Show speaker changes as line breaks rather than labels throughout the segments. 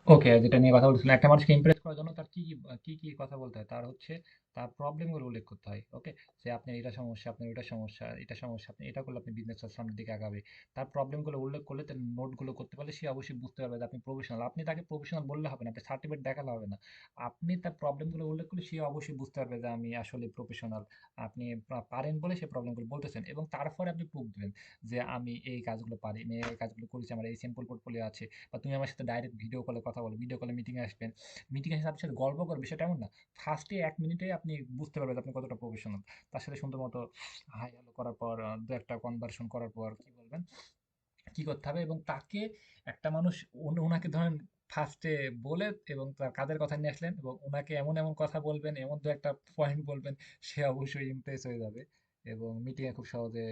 ওকে, যেটা নিয়ে কথা বলছিলাম, একটা মানুষকে ইমপ্রেস করার জন্য তার কি কথা বলতে হয়, তার হচ্ছে তার প্রবলেম গুলো উল্লেখ করতে হয়। ওকে, যে আপনার এটা সমস্যা, আপনার ওটা সমস্যা, এটা সমস্যা, আপনি এটা করলে আপনি বিজনেস সামনের দিকে আগাবে। তার প্রবলেম গুলো উল্লেখ করলে, তার নোট গুলো করতে পারলে সে অবশ্যই বুঝতে পারবে যে আপনি প্রফেশনাল। আপনি তাকে প্রফেশনাল বললে হবে না, আপনি সার্টিফিকেট দেখালে হবে না, আপনি তার প্রবলেম গুলো উল্লেখ করলে সে অবশ্যই বুঝতে পারবে যে আমি আসলে প্রফেশনাল। আপনি পারেন বলে সে প্রবলেম গুলো বলতেছেন, এবং তারপরে আপনি প্রুফ দিবেন যে আমি এই কাজগুলো পারি, আমি এই কাজগুলো করেছি, আমার এই সিম্পল পোর্টফোলিও আছে। বা তুমি আমার সাথে ডাইরেক্ট ভিডিও কলে কথা বলো, ভিডিও কলে মিটিংয়ে আসবেন, মিটিংয়ে এসে আপনার সাথে গল্প করবে, সেটা এমন না। ফার্স্টে 1 মিনিটে আপনি বুঝতে পারবেন যে আপনি কতটা প্রফেশনাল। তার সাথে সুন্দর মতো হাই হ্যালো করার পর, দু একটা কনভার্সন করার পর কি বলবেন, কি করতে হবে, এবং তাকে, একটা মানুষ, ওনাকে ধরেন ফার্স্টে বলে এবং তার কাজের কথা নিয়ে আসলেন, এবং ওনাকে এমন এমন কথা বলবেন, এমন দু একটা পয়েন্ট বলবেন, সে অবশ্যই ইমপ্রেস হয়ে যাবে, এবং মিটিংয়ে খুব সহজে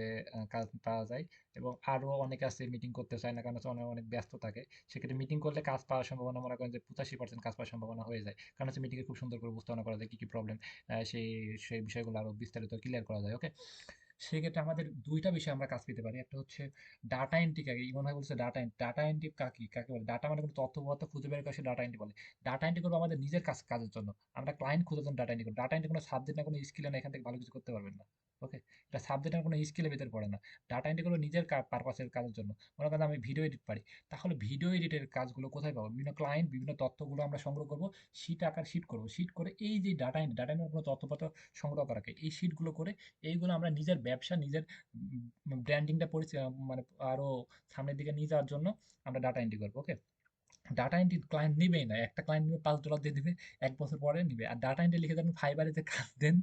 কাজ পাওয়া যায়। এবং আরো অনেকে আছে মিটিং করতে চায় না, কারণ হচ্ছে অনেক অনেক ব্যস্ত থাকে। সেক্ষেত্রে মিটিং করলে কাজ পাওয়ার সম্ভাবনা মনে করেন যে 85% কাজ পাওয়ার সম্ভাবনা হয়ে যায়, কারণ হচ্ছে মিটিংয়ে খুব সুন্দর করে উপস্থাপনা করা যায় কি কি প্রবলেম, সেই সেই বিষয়গুলো আরো বিস্তারিত ক্লিয়ার করা যায়। ওকে, সেক্ষেত্রে আমাদের দুইটা বিষয় আমরা কাজ পেতে পারি। একটা হচ্ছে ডাটা এন্ট্রি। কাকে ইমন ভাই বলছে ডাটা এন্ট্রি, ডাটা এন্ট্রি কাকে বলে? ডাটা মানে কোনো তথ্য পদার্থ খুঁজে বের করে সে ডাটা এন্ট্রি বলে। ডাটা এন্ট্রি করবো আমাদের নিজের কাজের জন্য, আমরা ক্লায়েন্ট খোঁজার জন্য ডাটা এন্ট্রি করি। ডাটা এন্ট্রি কোনো সাবজেক্ট না, কোনো স্কিল না, এখান থেকে ভালো কিছু করতে পারবেন না। ওকে, এটা সাবজেক্ট আর কোনো স্কিলের ভিতরে পড়ে না। ডাটা এন্ট্রি করবো নিজের পারপাসের কাজের জন্য। মনে করেন আমি ভিডিও এডিট পারি, তাহলে ভিডিও এডিটের কাজগুলো কোথায় পাবো? বিভিন্ন ক্লায়েন্ট, বিভিন্ন তথ্যগুলো আমরা সংগ্রহ করবো, শিট আকার শিট করবো, শিট করে এই যে ডাটা এন্ট্রি, ডাটা এন্ট্রি কোনো তথ্যপত্র সংগ্রহ করাকে, এই শিটগুলো করে এইগুলো আমরা নিজের ব্যবসা, নিজের ব্র্যান্ডিংটা মানে আরো সামনের দিকে নিয়ে যাওয়ার জন্য আমরা ডাটা এন্ট্রি করবো। ওকে, ডাটা এন্ট্রি ক্লায়েন্ট নিবেই না, একটা ক্লায়েন্ট নিবে $5 দিয়ে দিবে, 1 বছর পরে নিবে। আর ডাটা এন্ট্রি লিখে দেন ফাইবারে যে কাজ দেন,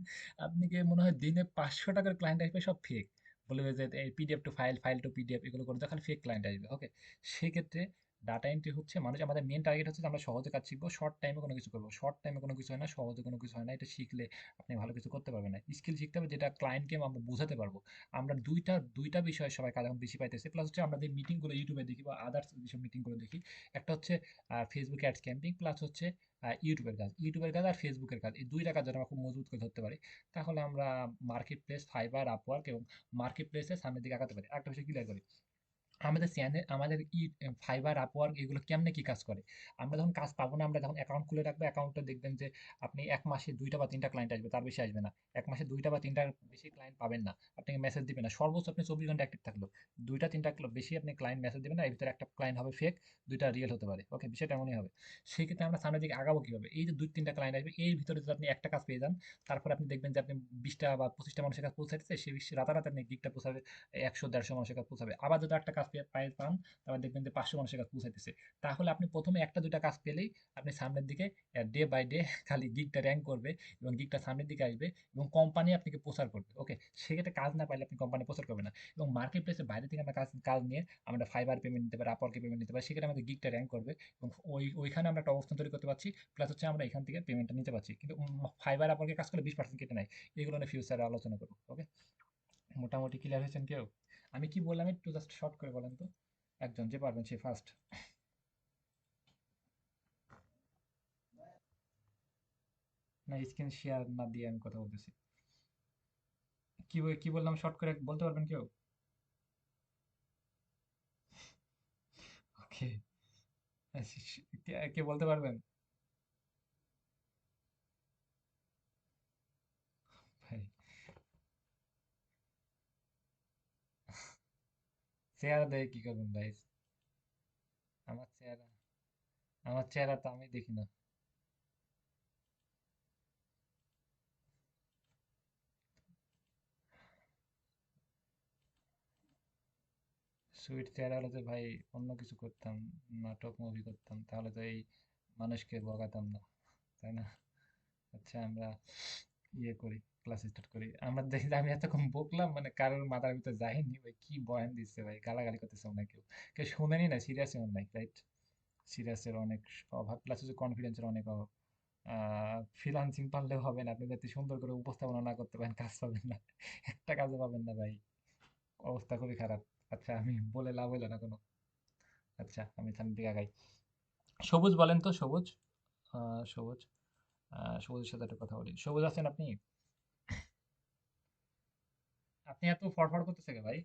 আপনি কি মনে হয় দিনে $500 ক্লায়েন্ট আসবে, সব ফেক। বলবে যে এই PDF two file, file two PDF, এগুলো করে দেখালে ফেক ক্লায়েন্ট আসবে। ওকে, সেক্ষেত্রে ডাটা এন্ট্রি হচ্ছে মানুষ, আমাদের মেন টার্গেট হচ্ছে যে আমরা সহজে কাজ শিখবো, শর্ট টাইমে কোনো কিছু করবো। শর্ট টাইমে কোনো কিছু হয় না, সহজে কোনো কিছু হয় না, এটা শিখলে আপনি ভালো কিছু করতে পারবেন না। স্কিল শিখতে হবে যেটা ক্লায়েন্টকে আমরা বোঝাতে পারবো। আমরা দুইটা দুইটা বিষয়ে সবাই কাজ এখন বেশি পাইতেছে, প্লাস হচ্ছে আমরা যে মিটিংগুলো ইউটিউবে দেখি বা আদার্স যেসব মিটিংগুলো দেখি, একটা হচ্ছে ফেসবুক অ্যাডস ক্যাম্পিং, প্লাস হচ্ছে ইউটিউবের কাজ। ইউটিউবের কাজ আর ফেসবুকের কাজ, এই দুইটা কাজ যদি আমরা খুব মজবুত করে ধরতে পারি, তাহলে আমরা মার্কেট প্লেস, ফাইবার, আপওয়ার্ক এবং মার্কেট প্লেসের সামনের দিকে আগাতে পারি। একটা বিষয় ক্লিয়ার করি, আমাদের চ্যানেল, আমাদের ফাইবার, আপওয়ার্ক এগুলো কেমনে কি কাজ করে। আমরা যখন কাজ পাবো না, আমরা যখন অ্যাকাউন্ট খুলে রাখবো, অ্যাকাউন্টটা দেখবেন যে আপনি 1 মাসে 2টা বা 3টা ক্লায়েন্ট আসবে, তার বেশি আসবে না। 1 মাসে 2টা বা 3টার বেশি ক্লায়েন্ট পাবেন না, আপনাকে মেসেজ দিবে না। সর্বোচ্চ আপনি 24 ঘন্টা অ্যাক্টিভ থাকলো 2টা 3টা বেশি আপনি ক্লায়েন্ট মেসেজ দিবেন না, এর ভিতরে একটা ক্লায়েন্ট হবে ফেক, 2টা রিয়েল হতে পারে। ওকে, বিষয়টা এমনই হবে। সেই ক্ষেত্রে আমরা সামনের দিকে আগাবো কিভাবে? এই যে 2-3টা ক্লায়েন্ট আসবে, এর ভিতরে যদি আপনি একটা কাজ পেয়ে যান, তারপরে আপনি দেখবেন যে আপনি 20টা বা 25টা মানুষের কাছে পৌঁছাইতেছে, সেই রাতারাতি আপনি গিগটা পৌঁছাবে, 100-150 মানুষের কাছে পৌঁছাবে। আবার যদি একটা কাজ পান, তারপর দেখবেন যে 500 মানুষের কাছে পৌঁছাইতেছে। তাহলে আপনি প্রথমে 1টা 2টা কাজ পেলেই আপনি সামনের দিকে ডে বাই ডে খালি গিগটা র্যাঙ্ক করবে, এবং গিগটা সামনের দিকে আসবে, এবং কোম্পানি আপনাকে প্রচার করবে। ওকে, সেক্ষেত্রে কাজ না পাইলে আপনি কোম্পানি প্রচার করবে না, এবং মার্কেট প্লেসের বাইরে থেকে আমরা কাজ কাজ নিয়ে আমরা ফাইবার পেমেন্ট নিতে পারি, আপওয়ার্কে পেমেন্ট নিতে পারি, সেক্ষেত্রে আমাদের গিগটা র্যাঙ্ক করবে, এবং ওইখানে আমরা একটা অবস্থান তৈরি করতে পারছি, প্লাস হচ্ছে আমরা এখান থেকে পেমেন্টটা নিতে পারছি। কিন্তু ফাইবার, আপওয়ার্কে কাজ করলে 20% কেটে নেয়। এগুলো নিয়ে ফিউচারে আলোচনা করবো। ওকে, মোটামুটি ক্লিয়ার হয়েছেন কেউ? আমি কি বললাম একটু জাস্ট শর্ট করে বলেন তো, একজন যে পারবেন সে ফার্স্ট। না, স্ক্রিন শেয়ার না দিয়ে আমি কথা বলতেছি। কি বললাম শর্ট করে বলতে পারবেন কেউ? ওকে, কে কে বলতে পারবেন? ভাই, চেহারা দেখে কি করবেন ভাই? আমার চেহারা, আমার চেহারা তো আমি দেখি না। সুইট চেহারা হলে তো ভাই অন্য কিছু করতাম, নাটক মুভি করতাম, তাহলে তো এই মানুষকে বকাতাম না, তাই না? আচ্ছা, আমরা ইয়ে করি, ক্লাস স্টার্ট করি। আমরা দেখি যে আমি এতক্ষণ বকলাম, মানে কারোর মাথার ভিতরে যায়নি ভাই, কি বয়ান দিচ্ছে ভাই, গালাগালি করতেছে না কেউ, কেউ শুনেনি না, সিরিয়াসই অন নাই, রাইট? সিরিয়াসের অনেক অভাব, প্লাস হচ্ছে কনফিডেন্সের অনেক অভাব। ফ্রিল্যান্সিং পারলেও হবে না, আপনি যাতে সুন্দর করে উপস্থাপনা না করতে পারেন, কাজ পাবেন না, একটা কাজও পাবেন না ভাই, অবস্থা খুবই খারাপ। আচ্ছা, আমি বলে লাভ হইলো না কোনো। আচ্ছা, আমি সামনের দিকে আগাই। সবুজ বলেন তো, সবুজ, সবুজ, সবুজের সাথে একটা কথা বলি। সবুজ আছেন আপনি? আপনি এত ফড়ফড় করতেছে কে ভাই?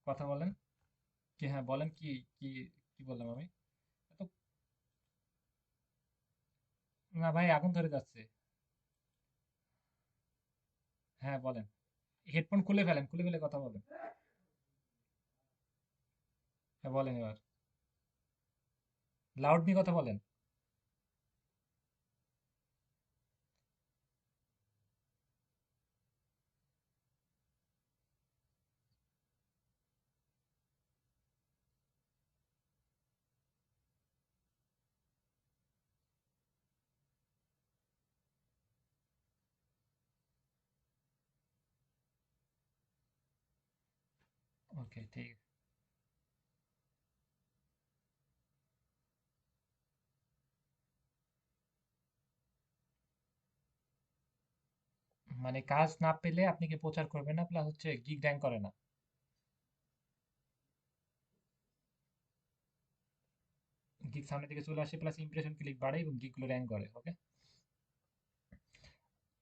কথা বলেন। কি, হ্যাঁ বলেন, কি কি বললাম আমি? এত না ভাই, আগুন ধরে যাচ্ছে। হ্যাঁ বলেন। হেডফোন খুলে ফেলেন, খুলে ফেলে কথা বলেন। হ্যাঁ বলেন এবার। লাউড নিয়ে কথা বলেন। ওকে ঠিক। মানে কাজ না পেলে আপনি কি প্রচার করবেন না, প্লাস হচ্ছে গিগ র্যাঙ্ক করে না। গিগ সামনের দিকে চলে আসে, প্লাস ইমপ্রেশন ক্লিক বাড়ে এবং গিগ গুলো র্যাঙ্ক করে। ওকে।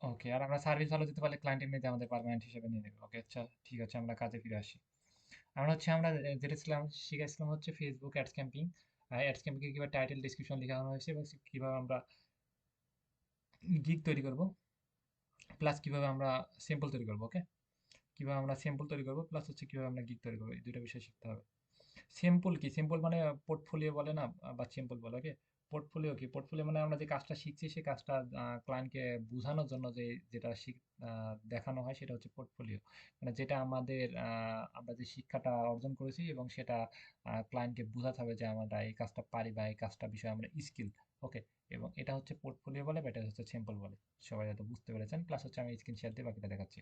ওকে, আর আমরা সার্ভিস ভালো দিতে পারলে ক্লায়েন্ট এমনিতে আমাদের পার্মানেন্ট হিসেবে নিয়ে নেবে। ওকে আচ্ছা, ঠিক আছে, আমরা কাজে ফিরে আসি। আমরা যেটা ছিলাম শিখেছিলাম হচ্ছে Facebook ads camping. Ads camping কিভাবে টাইটেল ডিসক্রিপশন লেখানো হয়েছে এবং কিভাবে আমরা গিগ তৈরি করব, প্লাস কিভাবে আমরা স্যাম্পল তৈরি করব। ওকে, কিভাবে আমরা স্যাম্পল তৈরি করব, প্লাস হচ্ছে কিভাবে আমরা গিগ তৈরি করব, এই দুটো বিষয় শিখতে হবে। সিম্পল কি? সিম্পল মানে পোর্টফোলিও বলে না, বা সিম্পল বলে। ওকে, পোর্টফোলিও কি? পোর্টফোলিও মানে আমরা যে কাজটা শিখছি সেই কাজটা ক্লায়েন্টকে বোঝানোর জন্য যে যেটা দেখানো হয় সেটা হচ্ছে পোর্টফোলিও। মানে যেটা আমরা যে শিক্ষাটা অর্জন করেছি এবং সেটা ক্লায়েন্টকে বোঝাতে হবে যে আমরা এই কাজটা পারি বা এই কাজটা বিষয়ে আমরা স্কিল। ওকে, এবং এটা হচ্ছে পোর্টফোলিও বলে বা এটা হচ্ছে সিম্পল বলে। সবাই হয়তো বুঝতে পেরেছেন। প্লাস হচ্ছে আমি স্ক্রিন শেয়ার দিয়ে বাকিটা দেখাচ্ছি।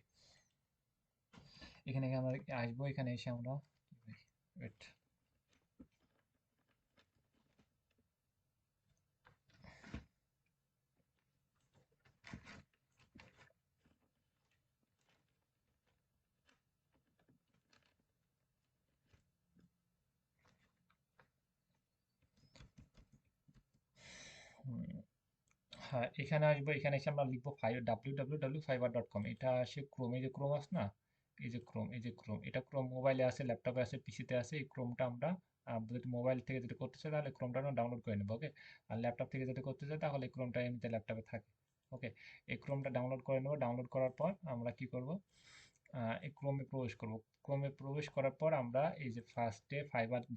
এখানে আমরা আসবো, এখানে এসে আমরা wait, হ্যাঁ এখানে আসবো, এখানে এসে আমরা লিখবো www.fiverr.com। এটা আসে ক্রোম, এই যে ক্রোম আছে না, এই যে ক্রোম, এটা ক্রোম মোবাইলে আছে, ল্যাপটপে আছে, পিসিতে আছে। এই ক্রোমটা আমরা যদি মোবাইল থেকে যদি করতে চাই তাহলে ক্রোমটা আমরা ডাউনলোড করে নেবো। ওকে, আর ল্যাপটপ থেকে যদি করতে চাই তাহলে ক্রোমটা এমনিতে ল্যাপটপে থাকে। ওকে, এই ক্রোমটা ডাউনলোড করে নেবো। ডাউনলোড করার পর আমরা কি করব, এই ক্রোমে প্রবেশ করব। ক্রোমে প্রবেশ করার পর আমরা এই যে ফার্স্টে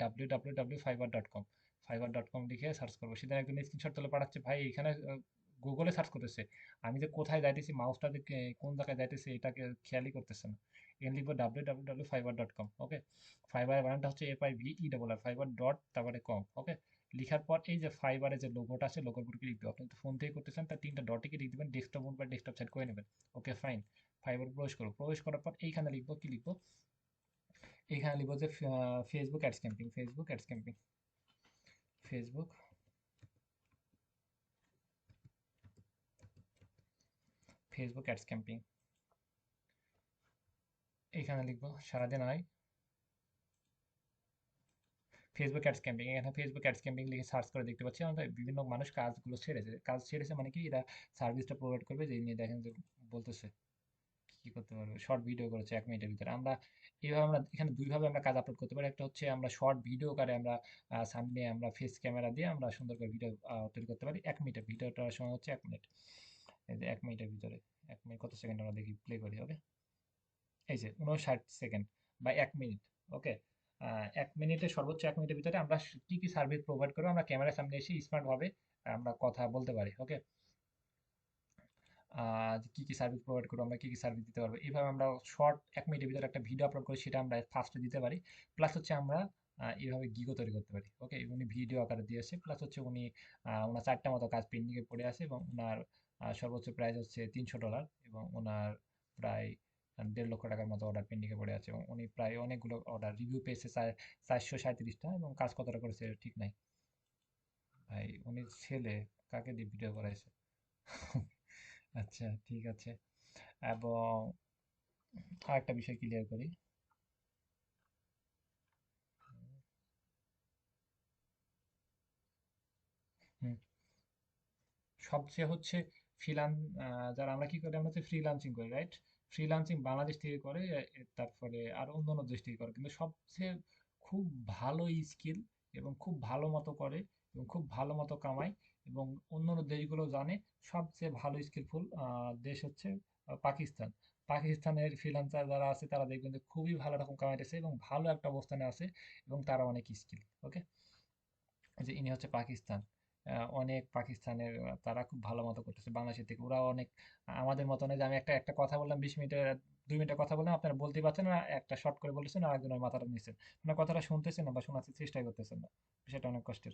www.fiverr.com, fiverr.com লিখে সার্চ করবো। সেদিন একজন স্ক্রিনশট তুলে পাঠাচ্ছে, ভাই এখানে গুগলে সার্চ করতেছে, আমি যে কোথায় যাইতেছি, মাউসটা যে কোন জায়গায় যাইতেছে এটাকে খেয়ালই করতেছে না। এখানে লিখবো www.fiverr.com। ওকে, ফাইবার বানানটা হচ্ছে FIVERR, ফাইবার ডট তারপরে কম। ওকে, লিখার পর এই যে ফাইবারের যে লোগোটা আছে, লোগোর উপর ক্লিক দিবেন। আপনি তো ফোন থেকে করতেছেন, তার তিনটা ডটে ক্লিক দিবেন, ডেস্কটপ মোড বা ডেস্কটপ সাইড করে নেবেন। Okay fine. ফাইবার প্রবেশ করবো, প্রবেশ করার পর এইখানে লিখবো, কি লিখবো, এইখানে লিখবো যে Facebook ads camping, Facebook ads camping, Facebook Facebook ads camping. এইখানে লিখবো সারাদিন আয় ফেসবুক অ্যাডস ক্যাম্পিং। এখানে ফেসবুক অ্যাডস ক্যাম্পিং লিখে সার্চ করে দেখতে পাচ্ছি আমাদের বিভিন্ন মানুষ কাজগুলো ছেড়েছে। কাজ ছেড়েছে মানে কি, এরা সার্ভিসটা প্রোভাইড করবে, যে নিয়ে দেখেন যে বলতেছে কি করতে পারবে। শর্ট ভিডিও করেছে 1 মিনিটের ভিতরে। আমরা এখানে দুইভাবে আমরা কাজ আপলোড করতে পারি। একটা হচ্ছে আমরা শর্ট ভিডিও করে আমরা সামনে আমরা ফেস ক্যামেরা দিয়ে আমরা সুন্দর করে ভিডিও তৈরি করতে পারি। 1 মিনিটের ভিডিওটার সময় হচ্ছে 1 মিনিট। এই যে 1 মিনিটের ভিতরে, 1 মিনিট কত সেকেন্ড আমরা দেখি, প্লে করি। ওকে, এই যে 59 সেকেন্ড বা 1 মিনিট। ওকে, 1 মিনিটে, সর্বোচ্চ 1 মিনিটের ভিতরে আমরা কি কি সার্ভিস প্রোভাইড করবো আমরা ক্যামেরার সামনে এসে স্মার্ট ভাবে আমরা কথা বলতে পারি। ওকে, যে কি কি সার্ভিস প্রোভাইড করবো, আমরা কি কি সার্ভিস দিতে পারবো, এইভাবে আমরা শর্ট 1 মিনিটের ভিতরে একটা ভিডিও আপলোড করি, সেটা আমরা ফার্স্টে দিতে পারি। প্লাস হচ্ছে আমরা এইভাবে গিগও তৈরি করতে পারি। ওকে, উনি ভিডিও আকারে দিয়েছে, প্লাস হচ্ছে ওনার 4টা মতো কাজ পেন্ডিংয়ে পড়ে আছে এবং ওনার সর্বোচ্চ প্রাইস হচ্ছে $300 এবং ওনার প্রায় 1.5 লক্ষ টাকার মতো অর্ডার পেন্ডিংয়ে পড়ে আছে এবং উনি প্রায় অনেকগুলো অর্ডার রিভিউ পেয়েছে 437টা এবং কাজ কতটা করেছে ঠিক নাই। ভাই উনি ছেলে, কাকে দিয়ে ভিডিও করাইছে? আচ্ছা ঠিক আছে। এবং আরেকটা বিষয় ক্লিয়ার করি। হুম, সবচেয়ে হচ্ছে ফ্রিলান যারা আমরা কি করি, আমরা হচ্ছে ফ্রিল্যান্সিং করি, রাইট? ফ্রিল্যান্সিং বাংলাদেশ থেকে করে, তারপরে আর অন্যান্য দেশ থেকে করে, কিন্তু সবচেয়ে খুব ভালো স্কিল এবং খুব ভালো মতো করে এবং খুব ভালো মতো কামায় এবং অন্য দেশগুলো জানে সবচেয়ে ভালো স্কিলফুল দেশ হচ্ছে পাকিস্তান। পাকিস্তানের ফ্রিল্যান্সার যারা আছে তারা দেখবেন যে খুবই ভালো রকম কামাইতেছে এবং ভালো একটা অবস্থানে আছে এবং তারা অনেক স্কিল। ওকে, যে ইনি হচ্ছে পাকিস্তান। অনেক পাকিস্তানের তারা খুব ভালো মতো করতেছে বাংলাদেশের থেকে। ওরা অনেক আমাদের মতো নয় যে আমি একটা একটা কথা বললাম 20 মিনিটের 2 মিনিটের কথা বললাম আপনারা বলতেই পারছেন না, একটা শর্ট করে বলেছেন আর একজনের মাথাটা নিচ্ছেন, আপনার কথাটা শুনতেছেন না বা শোনার চেষ্টাই করতেছেন না, সেটা অনেক কষ্টের।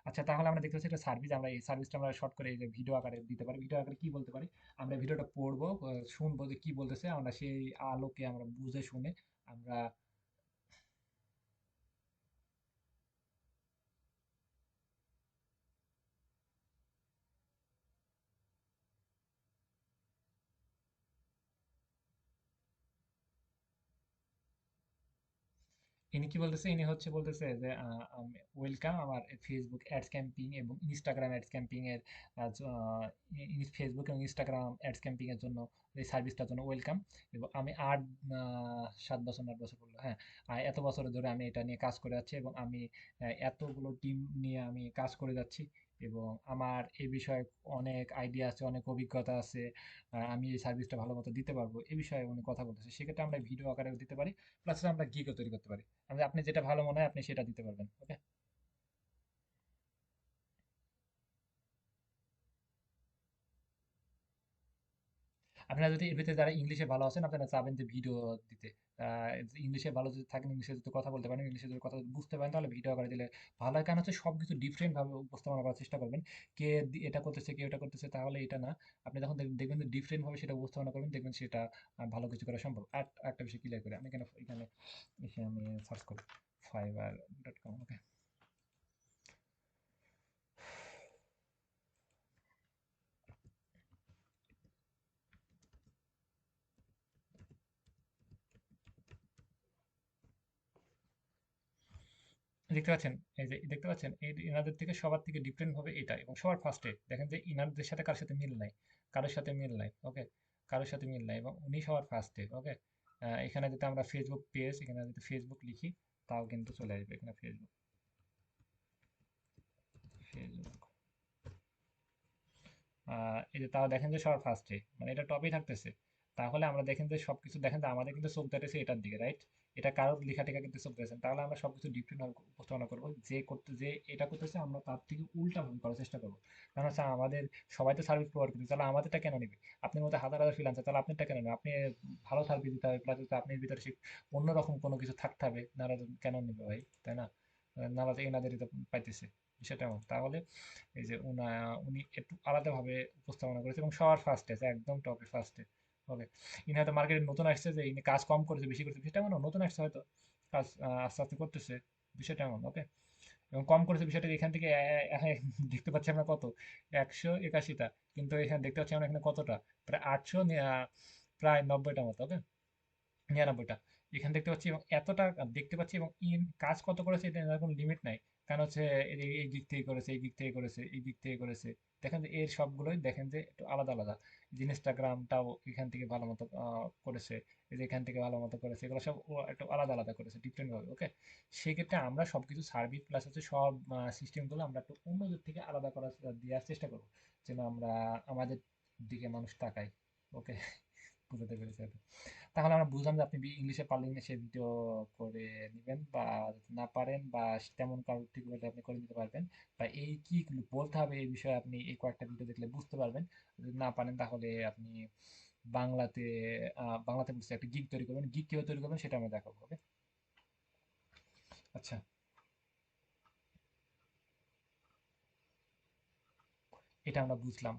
আচ্ছা, তাহলে আমরা দেখতে পাচ্ছি একটা সার্ভিস, আমরা এই সার্ভিসটা আমরা শর্ট করে এই যে ভিডিও আকারে দিতে পারি। ভিডিও আকারে কি বলতে পারি, আমরা ভিডিওটা পড়বো, শুনবো যে কি বলতেছে, আমরা সেই আলোকে আমরা বুঝে শুনে আমরা ইনি কি বলতেছে, ইনি হচ্ছে বলতেছে যে ওয়েলকাম আমার ফেসবুক অ্যাডস ক্যাম্পিং এবং ইনস্টাগ্রাম অ্যাডস ক্যাম্পিং এর ফেসবুক এবং ইনস্টাগ্রাম অ্যাডস ক্যাম্পিং এর জন্য এই সার্ভিসটার জন্য ওয়েলকাম। এবং আমি 7 বছর 8 বছর বললো, হ্যাঁ, এত বছর ধরে আমি এটা নিয়ে কাজ করে যাচ্ছি এবং আমি এতগুলো টিম নিয়ে আমি কাজ করে যাচ্ছি এবং আমার এই বিষয়ে অনেক আইডিয়া আছে, অনেক অভিজ্ঞতা আছে। আমি এই সার্ভিসটা ভালো মতো দিতে পারবো এই বিষয়ে উনি কথা বলতেছে। সেক্ষেত্রে আমরা ভিডিও আকারেও দিতে পারি, প্লাস আমরা গিগও তৈরি করতে পারি। আপনি যেটা ভালো মনে হয় আপনি সেটা দিতে পারবেন। ওকে, আপনারা যদি এর ভিতরে যারা ইংলিশে ভালো আছেন আপনারা চাবেন যে ভিডিও দিতে, ইংলিশে ভালো যদি থাকেন, ইংলিশে যদি কথা বলতে পারেন, ইংলিশে যদি কথা বুঝতে পারেন তাহলে ভিডিও আকারে দিলে ভালো হয়। কারণ হচ্ছে সবকিছু ডিফারেন্ট ভাবে উপস্থাপনা করার চেষ্টা করবেন। কে এটা করতেছে, কে ওটা করতেছে, তাহলে এটা না। আপনি যখন দেখবেন যে ডিফারেন্ট ভাবে সেটা উপস্থাপনা করবেন, দেখবেন সেটা ভালো কিছু করা সম্ভব। আর একটা বিষয় ক্লিয়ার করে আমি এখানে এখানে এসে আমি সার্চ করি fiverr.com। ওকে, দেখতে পাচ্ছেন, এই যে দেখতে পাচ্ছেন এই ইনাদের থেকে সবার থেকে ডিফারেন্ট হবে এটা এবং সবার ফার্স্টে দেখেন যে ইনারদের সাথে কারোর সাথে মিল নাই, কারোর সাথে মিল নাই। ওকে, কারোর সাথে মিল নাই এবং উনি সবার ফার্স্টে। ওকে, এখানে যদি আমরা ফেসবুক পেজ, এখানে যদি ফেসবুক লিখি তাও কিন্তু চলে আসবে এখানে ফেসবুক। ফেসবুক এই যে তাও দেখেন যে সবার ফার্স্টে মানে এটা টপেই থাকতেছে। তাহলে আমরা দেখেন যে সবকিছু দেখেন যে আমাদের কিন্তু চোখ যাইতেছে এটার দিকে, রাইট? এটা কারোর লেখা টেখা কিন্তু চোখ যাচ্ছে না। তাহলে আমরা সবকিছু ডিফারেন্ট ভাবে উপস্থাপনা করবো, যে করতে যে এটা করতেছে আমরা তার থেকে উল্টা ভাবে করার চেষ্টা করবো। কারণ হচ্ছে আমাদের সবাই তো সার্ভিস প্রোভাইড করতেছে, তাহলে আমাদেরটা কেন নিবে? আপনার মধ্যে হাজার হাজার ফ্রিল্যান্সার, তাহলে আপনারটা কেন নেবে? আপনি ভালো সার্ভিস দিতে হবে, প্লাস আপনার ভিতরে সে অন্যরকম কোনো কিছু থাকতে হবে, নাহলে তো কেন নিবে ভাই, তাই না? নাহলে তো এনাদেরই তো পাইতেছে বিষয়টা এমন। তাহলে এই যে উনি একটু আলাদাভাবে উপস্থাপনা করেছে এবং সবার ফার্স্টে আছে, একদম টপে ফার্স্টে। ওকে, ইনি হয়তো মার্কেটে নতুন আসছে যে ইনি কাজ কম করেছে বেশি করেছে বিষয়টা এমন না, নতুন আসছে হয়তো, কাজ আস্তে আস্তে করতেছে বিষয়টা এমন। ওকে, এবং কম করেছে বিষয়টা এখান থেকে দেখতে পাচ্ছি আমরা কত 181টা, কিন্তু এখানে দেখতে পাচ্ছি আমরা এখানে কতটা, প্রায় 800, প্রায় 90টা মতো। ওকে, 99টা এখানে দেখতে পাচ্ছি এবং এতটা দেখতে পাচ্ছি এবং কাজ কত করেছে এটা এর কোনো লিমিট নাই। কারণ হচ্ছে এই দিক থেকে করেছে, এই দিক থেকে করেছে, এই দিক থেকে করেছে। দেখেন যে এর সবগুলোই দেখেন যে একটু আলাদা আলাদা। এই যে ইনস্টাগ্রামটাও এখান থেকে ভালো মতো করেছে, এই যে এখান থেকে ভালো মতো করেছে, এগুলো সব ও একটু আলাদা আলাদা করেছে ডিফারেন্ট ভাবে। ওকে, সেক্ষেত্রে আমরা সবকিছু সার্ভিস প্লাস হচ্ছে সব সিস্টেমগুলো আমরা একটু অন্যদের থেকে আলাদা করার দেওয়ার চেষ্টা করবো, যেন আমরা আমাদের দিকে মানুষ তাকায়। ওকে, বুঝতে পেরেছি হয়তো। তাহলে আমরা বুঝলাম যে আপনি ইংলিশে পারলে ইংলিশে ভিডিও করে নিবেন, বা যদি না পারেন বা তেমন কারোর থেকে হলে আপনি করে নিতে পারবেন, বা এই কি বলতে হবে এই বিষয়ে আপনি এই কয়েকটা ভিডিও দেখলে বুঝতে পারবেন। যদি না পারেন তাহলে আপনি বাংলাতে বাংলাতে বুঝতে একটা গিগ তৈরি করবেন, গিগ কিভাবে তৈরি করবেন সেটা আমরা দেখাবো। ওকে, আচ্ছা, এটা আমরা বুঝলাম।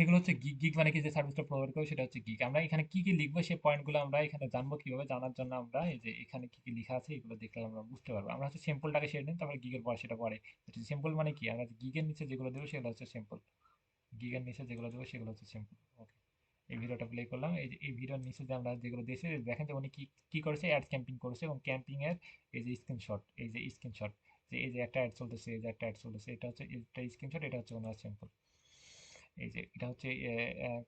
এগুলো হচ্ছে গিগ। গিগ মানে কি, যে সার্ভিসটা প্রোভাইড করে সেটা হচ্ছে গিগ। আমরা এখানে কি কি লিখবো সেই পয়েন্টগুলো আমরা এখানে জানবো কিভাবে, জানার জন্য আমরা এই যে এখানে কি কি লেখা আছে এগুলো দেখলে আমরা বুঝতে পারবো। আমরা হচ্ছে সিম্পলটাকে সেরে নিই, তারপরে গিগের পরে সেটা পরে। সিম্পল মানে কি, আমরা গিগের নিচে যেগুলো দেবো সেগুলো হচ্ছে সিম্পল। গিগের নিচে যেগুলো দেবো সেগুলো হচ্ছে সিম্পল। ওকে, এই ভিডিওটা প্লে করলাম। এই যে এই ভিডিওর নিচে যে আমরা যেগুলো দিয়েছি দেখেন যে উনি কি কি করেছে, অ্যাড ক্যাম্পিং করেছে এবং ক্যাম্পিং এর এই যে স্ক্রিনশট, এই যে স্ক্রিনশট, যে এই যে একটা অ্যাড চলতেছে, এই যে একটা অ্যাড চলতেছে, এটা হচ্ছে একটা স্ক্রিনশট, এটা হচ্ছে ওনার সিম্পল। এই যে এটা হচ্ছে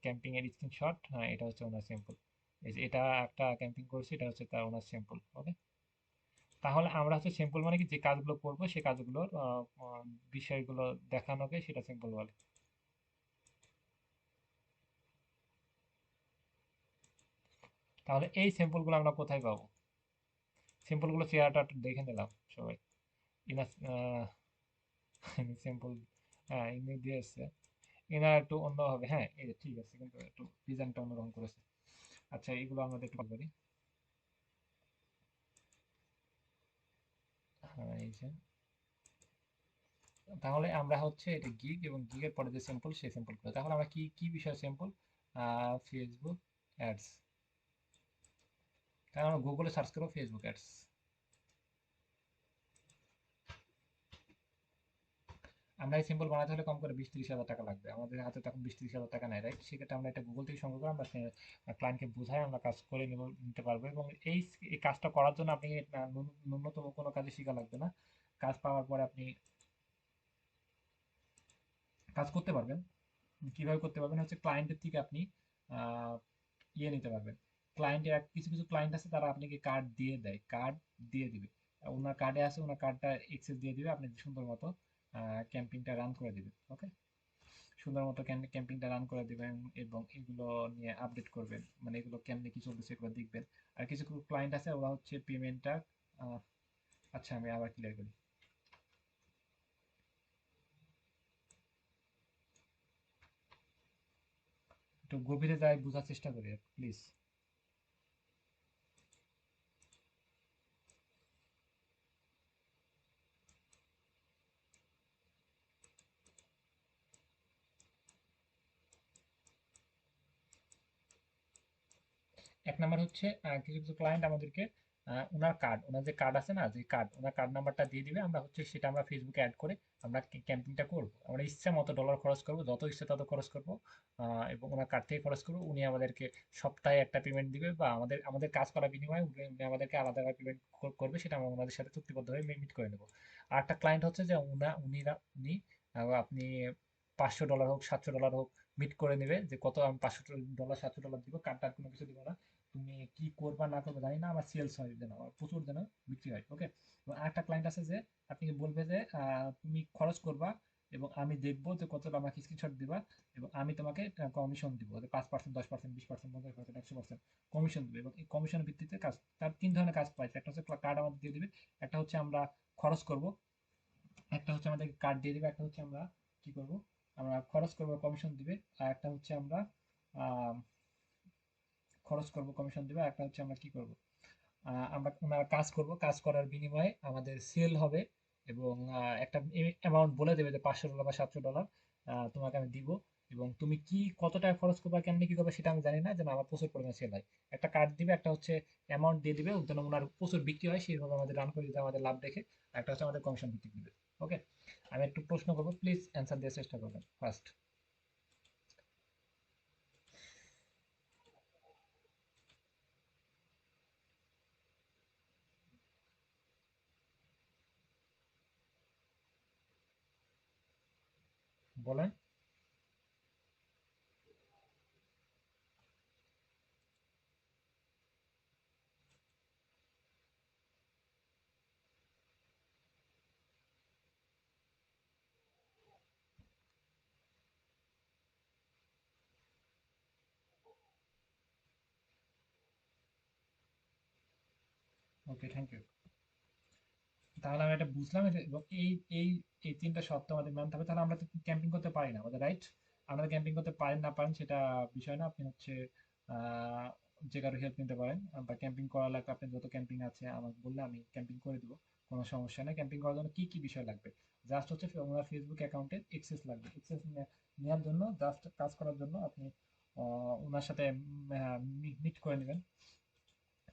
ক্যাম্পিং এর স্ক্রিনশট, হ্যাঁ এটা হচ্ছে ওনার স্যাম্পল। এই যে এটা একটা ক্যাম্পিং করছে, এটা হচ্ছে তার ওনার স্যাম্পল। ওকে, তাহলে আমরা হচ্ছে সিম্পল মানে কি, যে কাজগুলো করবো সেই কাজগুলোর বিষয়গুলো দেখানোকে সেটা সিম্পল বলে। তাহলে এই সিম্পল গুলো আমরা কোথায় পাবো? সিম্পল গুলো চেহারাটা একটু দেখে নিলাম সবাই। ইনার সিম্পল, হ্যাঁ ইংলিশ দিয়ে এসছে। এনার একটু অন্য হবে, হ্যাঁ এই যে ঠিক আছে, কিন্তু একটু ডিজাইনটা অন্যরকম করেছে। আচ্ছা এগুলো আমাদের একটু করি। হ্যাঁ এই যে, তাহলে আমরা হচ্ছে এটা গিগ এবং গিগের পরে যে সিম্পল সেই সিম্পল করে, তাহলে আমরা কি কি বিষয় সিম্পল? Facebook ads. তাহলে আমরা গুগলে সার্চ করবো ফেসবুক অ্যাডস। আমরা এই সিম্পল বানাতে হলে কম করে 20-30 হাজার টাকা লাগবে, আমাদের হাতে তখন 20-30 হাজার টাকা নাই, রাইট? সেক্ষেত্রে আমরা এটা গুগল থেকে সংগ্রহ করে আমরা ক্লায়েন্টকে বোঝাই আমরা কাজ করে নিতে পারবো। এবং এই কাজটা করার জন্য আপনি ন্যূনতম কোনো কাজে শেখা লাগবে না। কাজ পাওয়ার পরে আপনি কাজ করতে পারবেন। কিভাবে করতে পারবেন হচ্ছে ক্লায়েন্টের থেকে আপনি আহ, ইয়ে নিতে পারবেন। ক্লায়েন্টের কিছু কিছু ক্লায়েন্ট আছে তারা আপনাকে কার্ড দিয়ে দেয়, কার্ড দিয়ে দিবে। ওনার কার্ডে আছে, ওনার কার্ডটা এক্সেস দিয়ে দিবে, আপনি সুন্দর মতো ক্যাম্পিংটা রান করে দিবেন। ওকে, সুন্দর মতো ক্যাম্পিংটা রান করে দিবেন এবং এগুলো নিয়ে আপডেট করবেন, মানে এগুলো কেমনে কি চলতেছে এগুলো দেখবেন। আর কিছু ক্লায়েন্ট আছে ওরা হচ্ছে পেমেন্টটা, আচ্ছা আমি আবার ক্লিয়ার করি, একটু গভীরে যাই বোঝার চেষ্টা করি প্লিজ। এক নাম্বার হচ্ছে কিছু কিছু ক্লায়েন্ট আমাদেরকে ওনার কার্ড, ওনার যে কার্ড আছে না, যে কার্ড, ওনার কার্ড নাম্বারটা দিয়ে দিবে, আমরা হচ্ছে সেটা আমরা ফেসবুকে অ্যাড করে আমরা ক্যাম্পিংটা করবো। আমরা ইচ্ছা মতো ডলার খরচ করবো, যত ইচ্ছে তত খরচ করবো, এবং ওনার কার্ড থেকে খরচ করবো। উনি আমাদেরকে সপ্তাহে একটা পেমেন্ট দিবে, বা আমাদের আমাদের কাজ করার বিনিময়ে উনি আমাদেরকে আলাদাভাবে পেমেন্ট করবে, সেটা আমরা ওনাদের সাথে চুক্তিবদ্ধভাবে মিট করে নেবো। আর একটা ক্লায়েন্ট হচ্ছে যে উনি আপনি $500 হোক, $700 হোক, মিট করে নেবে যে কত আমি $500 $700 দিব, কার্ডটা কোনো কিছু দিব না। তুমি কি করবা না করবে জানি না, আমার সেলস হয় যেন, আমার প্রচুর যেন বিক্রি হয়। ওকে, এবং আরেকটা ক্লায়েন্ট আছে যে আপনি বলবে যে তুমি খরচ করবা এবং আমি দেখবো যে কতটা আমাকে স্ক্রিনশট দিবা, এবং আমি তোমাকে কমিশন দিব, 5%, 10%, 20%, 50%, 100% কমিশন দিবে। এবং এই কমিশনের ভিত্তিতে কাজ, তার তিন ধরনের কাজ পাইছে। একটা হচ্ছে কার্ড আমাদের দিয়ে দিবে, একটা হচ্ছে আমরা খরচ করব, একটা হচ্ছে আমাদের কার্ড দিয়ে দিবে, একটা হচ্ছে আমরা কি করব, আমরা খরচ করব কমিশন দিবে, আর একটা হচ্ছে আমরা আহ, খরচ করব কমিশন দিবে, আর একটা হচ্ছে আমরা কি করব, আমরা ওনার কাজ করব, কাজ করার বিনিময়ে আমাদের সেল হবে। এবং একটা অ্যামাউন্ট বলে দেবে যে $500 বা $700 তোমাকে আমি দিব। এবং তুমি কি কত টাকা খরচ করবে, কেমনি কি করবে সেটা আমি জানি না, যেন আমার প্রচুর পরিমাণে সেল হয়। একটা কার্ড দিবে, একটা হচ্ছে অ্যামাউন্ট দিয়ে দিবে, যেন ওনার প্রচুর বিক্রি হয় সেইভাবে আমাদের রান করে দিতে আমাদের লাভ দেখে। আর একটা হচ্ছে আমাদের কমিশন ভিত্তিক দিবে। ওকে, আমি একটু প্রশ্ন করবো, প্লিজ অ্যান্সার দেওয়ার চেষ্টা করবেন ফার্স্ট। বলেন। ওকে, থ্যাংক ইউ। তাহলে আমি এটা বুঝলাম এবং এই এই এই তিনটা শর্ত আমাদের মানতে হবে, তাহলে আমরা তো ক্যাম্পিং করতে পারি না, আমাদের রাইট? আমরা ক্যাম্পিং করতে পারেন না পারেন সেটা বিষয় না, আপনি হচ্ছে আহ, যে কারো হেল্প নিতে পারেন, বা ক্যাম্পিং করা লাগবে, আপনি যত ক্যাম্পিং আছে আমাকে বললে আমি ক্যাম্পিং করে দিব, কোনো সমস্যা নেই। ক্যাম্পিং করার জন্য কি কি বিষয় লাগবে? জাস্ট হচ্ছে ওনার ফেসবুক অ্যাকাউন্টের এক্সেস লাগবে। এক্সেস নেওয়ার জন্য, জাস্ট কাজ করার জন্য আপনি ওনার সাথে মিট করে নেবেন।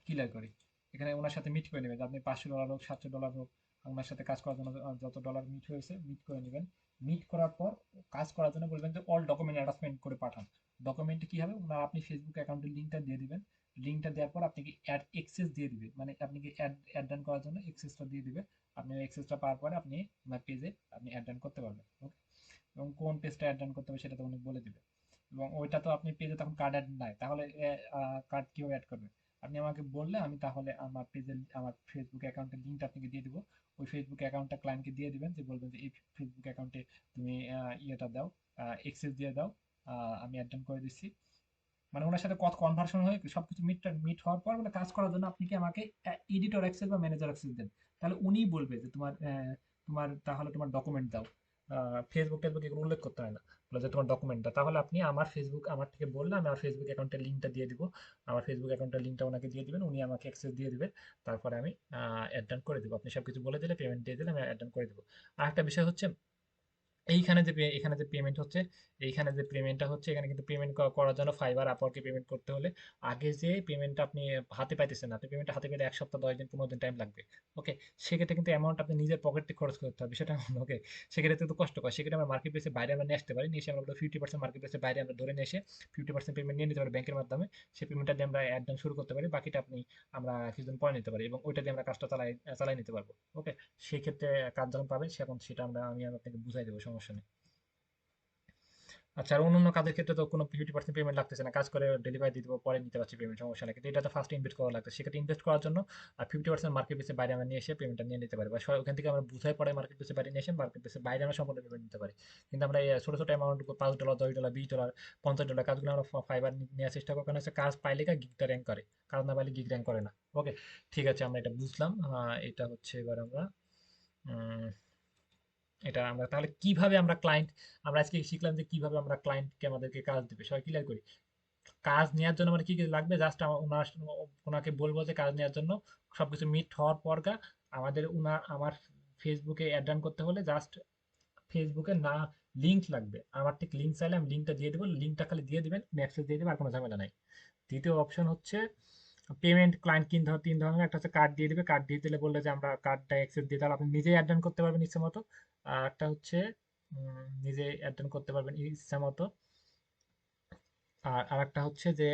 ক্লিয়ার করি, এখানে ওনার সাথে মিট করে নেবেন যে আপনি $500 হোক, $700 হোক, ওনার সাথে কাজ করার জন্য যত ডলার মিট হয়েছে মিট করে নেবেন। মিট করার পর কাজ করার জন্য বলবেন যে অল ডকুমেন্ট অ্যাটাচমেন্ট করে পাঠান। ডকুমেন্টে কি হবে, ওনার আপনি ফেসবুক অ্যাকাউন্টের লিঙ্কটা দিয়ে দিবেন। লিঙ্কটা দেওয়ার পর আপনি কি অ্যাড এক্সেস দিয়ে দিবে, মানে আপনি কি অ্যাড রান করার জন্য এক্সেসটা দিয়ে দিবে। আপনি এক্সেসটা পাওয়ার পরে আপনি ওনার পেজে আপনি অ্যাড রান করতে পারবেন। ওকে, এবং কোন পেজটা অ্যাড রান করতে হবে সেটা তো উনি বলে দিবে। এবং ওইটা তো আপনি পেজে তখন কার্ড অ্যাড নাই, তাহলে কার্ড কিভাবে অ্যাড করবে? আপনি আমাকে বললে আমি তাহলে আমার ফেসবুক অ্যাকাউন্টের লিঙ্কটা আপনাকে দিয়ে দিব। ওই ফেসবুক অ্যাকাউন্টটা ক্লায়েন্টকে দিয়ে দিবেন, যে বলবেন যে এই ফেসবুক অ্যাকাউন্টে তুমি ইয়েটা দাও, এক্সেস দিয়ে দাও, আমি অ্যাড করে দিচ্ছি। মানে ওনার সাথে কত কনভার্সন হয়ে সবকিছু মিট হওয়ার পর মানে কাজ করার জন্য আপনি কি আমাকে এডিটর অ্যাক্সেস বা ম্যানেজার অ্যাক্সেস দেন। তাহলে উনিই বলবে যে তোমার ডকুমেন্ট দাও। টেসবুক এগুলো উল্লেখ করতে হয় না, বলে যে তোমার ডকুমেন্ট দাও। তাহলে আপনি আমার থেকে বললে আমি আমার ফেসবুক অ্যাকাউন্টের লিঙ্কটা দিয়ে দিব। আমার ফেসবুক অ্যাকাউন্টের লিঙ্কটা ওনাকে দিয়ে দিবেন, উনি আমাকে অ্যাক্সেস দিয়ে দিবেন। তারপরে আমি অ্যাড করে দেবো। আপনি সবকিছু বলে দিলে, পেমেন্ট দিয়ে দিলে আমি অ্যাড করে দেবো। আর একটা বিষয় হচ্ছে, এখানে যে পেমেন্ট হচ্ছে, এইখানে যে পেমেন্টটা হচ্ছে, এখানে কিন্তু পেমেন্ট করার জন্য ফাইবার আপওয়ার্কে পেমেন্ট করতে হলে আগে যে পেমেন্টটা আপনি হাতে পাইতেছেন, আপনি পেমেন্টটা হাতে পেলে 1 সপ্তাহ 10 দিন 15 দিন টাইম লাগবে। ওকে, সেক্ষেত্রে কিন্তু অ্যামাউন্ট আপনি নিজের পকেট থেকে খরচ করতে হবে, বিষয়টা এমন। ওকে, সেক্ষেত্রে তো কষ্ট করে, সেক্ষেত্রে আমরা মার্কেট প্লেসের বাইরে আমরা নিয়ে আসতে পারি, নিয়ে এসে আমরা 50% মার্কেট প্লেসের বাইরে আমরা ধরে নিয়ে এসে 50% পেমেন্ট নিয়ে নিতে পারি ব্যাংকের মাধ্যমে। সেই পেমেন্টটা দিয়ে আমরা অ্যাড শুরু করতে পারি, বাকিটা আমরা কিছুদিন পরে নিতে পারি, এবং ওইটা দিয়ে আমরা কাজটা চালাই নিতে পারবো। ওকে, সেই ক্ষেত্রে কাজ যখন পাবেন সেখন সেটা আমি আপনাকে বুঝাই দেবো, সমস্যা নেই। আচ্ছা, আর অন্যান্য কাজের ক্ষেত্রে তো কোনো 50% পেমেন্ট লাগতেছে না, কাজ করে ডেলিভারি দিয়ে দেবো, পরে নিতে পারছি পেমেন্ট, সমস্যা নেই। কিন্তু এটা তো ফার্স্ট ইনভেস্ট করা লাগবে, সেক্ষেত্রে ইনভেস্ট করার জন্য আর 50% মার্কেট বেসে বাইরে আমরা নিয়ে এসে পেমেন্টটা নিয়ে নিতে পারি, বা ওখান থেকে আমরা বুঝাই পড়ে মার্কেট বেসে বাইরে নিয়ে এসে মার্কেট বেসে বাইরে আমরা সম্পূর্ণ পেমেন্ট নিতে পারি। কিন্তু আমরা এই ছোটো ছোটো অ্যামাউন্ট, $5, $10, $20, $50 কাজগুলো আমরা ফাইবার নেওয়ার চেষ্টা করি, কারণ হচ্ছে কাজ পাইলে গিগটা র্যাঙ্ক করে, কাজ না পাইলে গিগ র্যাঙ্ক করে না। ওকে, ঠিক আছে, আমরা এটা বুঝলাম। এটা হচ্ছে এবার আমরা উম, এটা আমরা তাহলে কিভাবে আমরা আজকে শিখলাম যে কিভাবে আমরা ক্লায়েন্টকে আমাদেরকে কাজ দিবে, সবাই ক্লিয়ার করি। কাজ নেওয়ার জন্য মানে কি কি লাগবে, জাস্ট ওনাকে বলবো যে কাজ নেওয়ার জন্য সবকিছু মিট হওয়ার পর আমার ফেসবুকে অ্যাড করতে হলে জাস্ট ফেসবুকে না লিঙ্ক লাগবে, আমার ঠিক লিঙ্ক চাইলে আমি লিঙ্কটা দিয়ে দেবো, লিঙ্কটা খালি দিয়ে দিবেন, অ্যাক্সেস দিয়ে দেবেন, আর কোনো ঝামেলা নাই। দ্বিতীয় অপশন হচ্ছে পেমেন্ট, ক্লায়েন্ট তিন ধরনের, একটা হচ্ছে কার্ড দিয়ে দিবে, কার্ড দিয়ে দিলে বললে যে আমরা কার্ডটা অ্যাক্সেস দিয়ে, তাহলে আপনি নিজেই অ্যাড করতে পারবেন ইচ্ছে মতো। আর একটা হচ্ছে নিজে অ্যাড করতে পারবেন ইচ্ছা মতো। আর আরেকটা হচ্ছে যে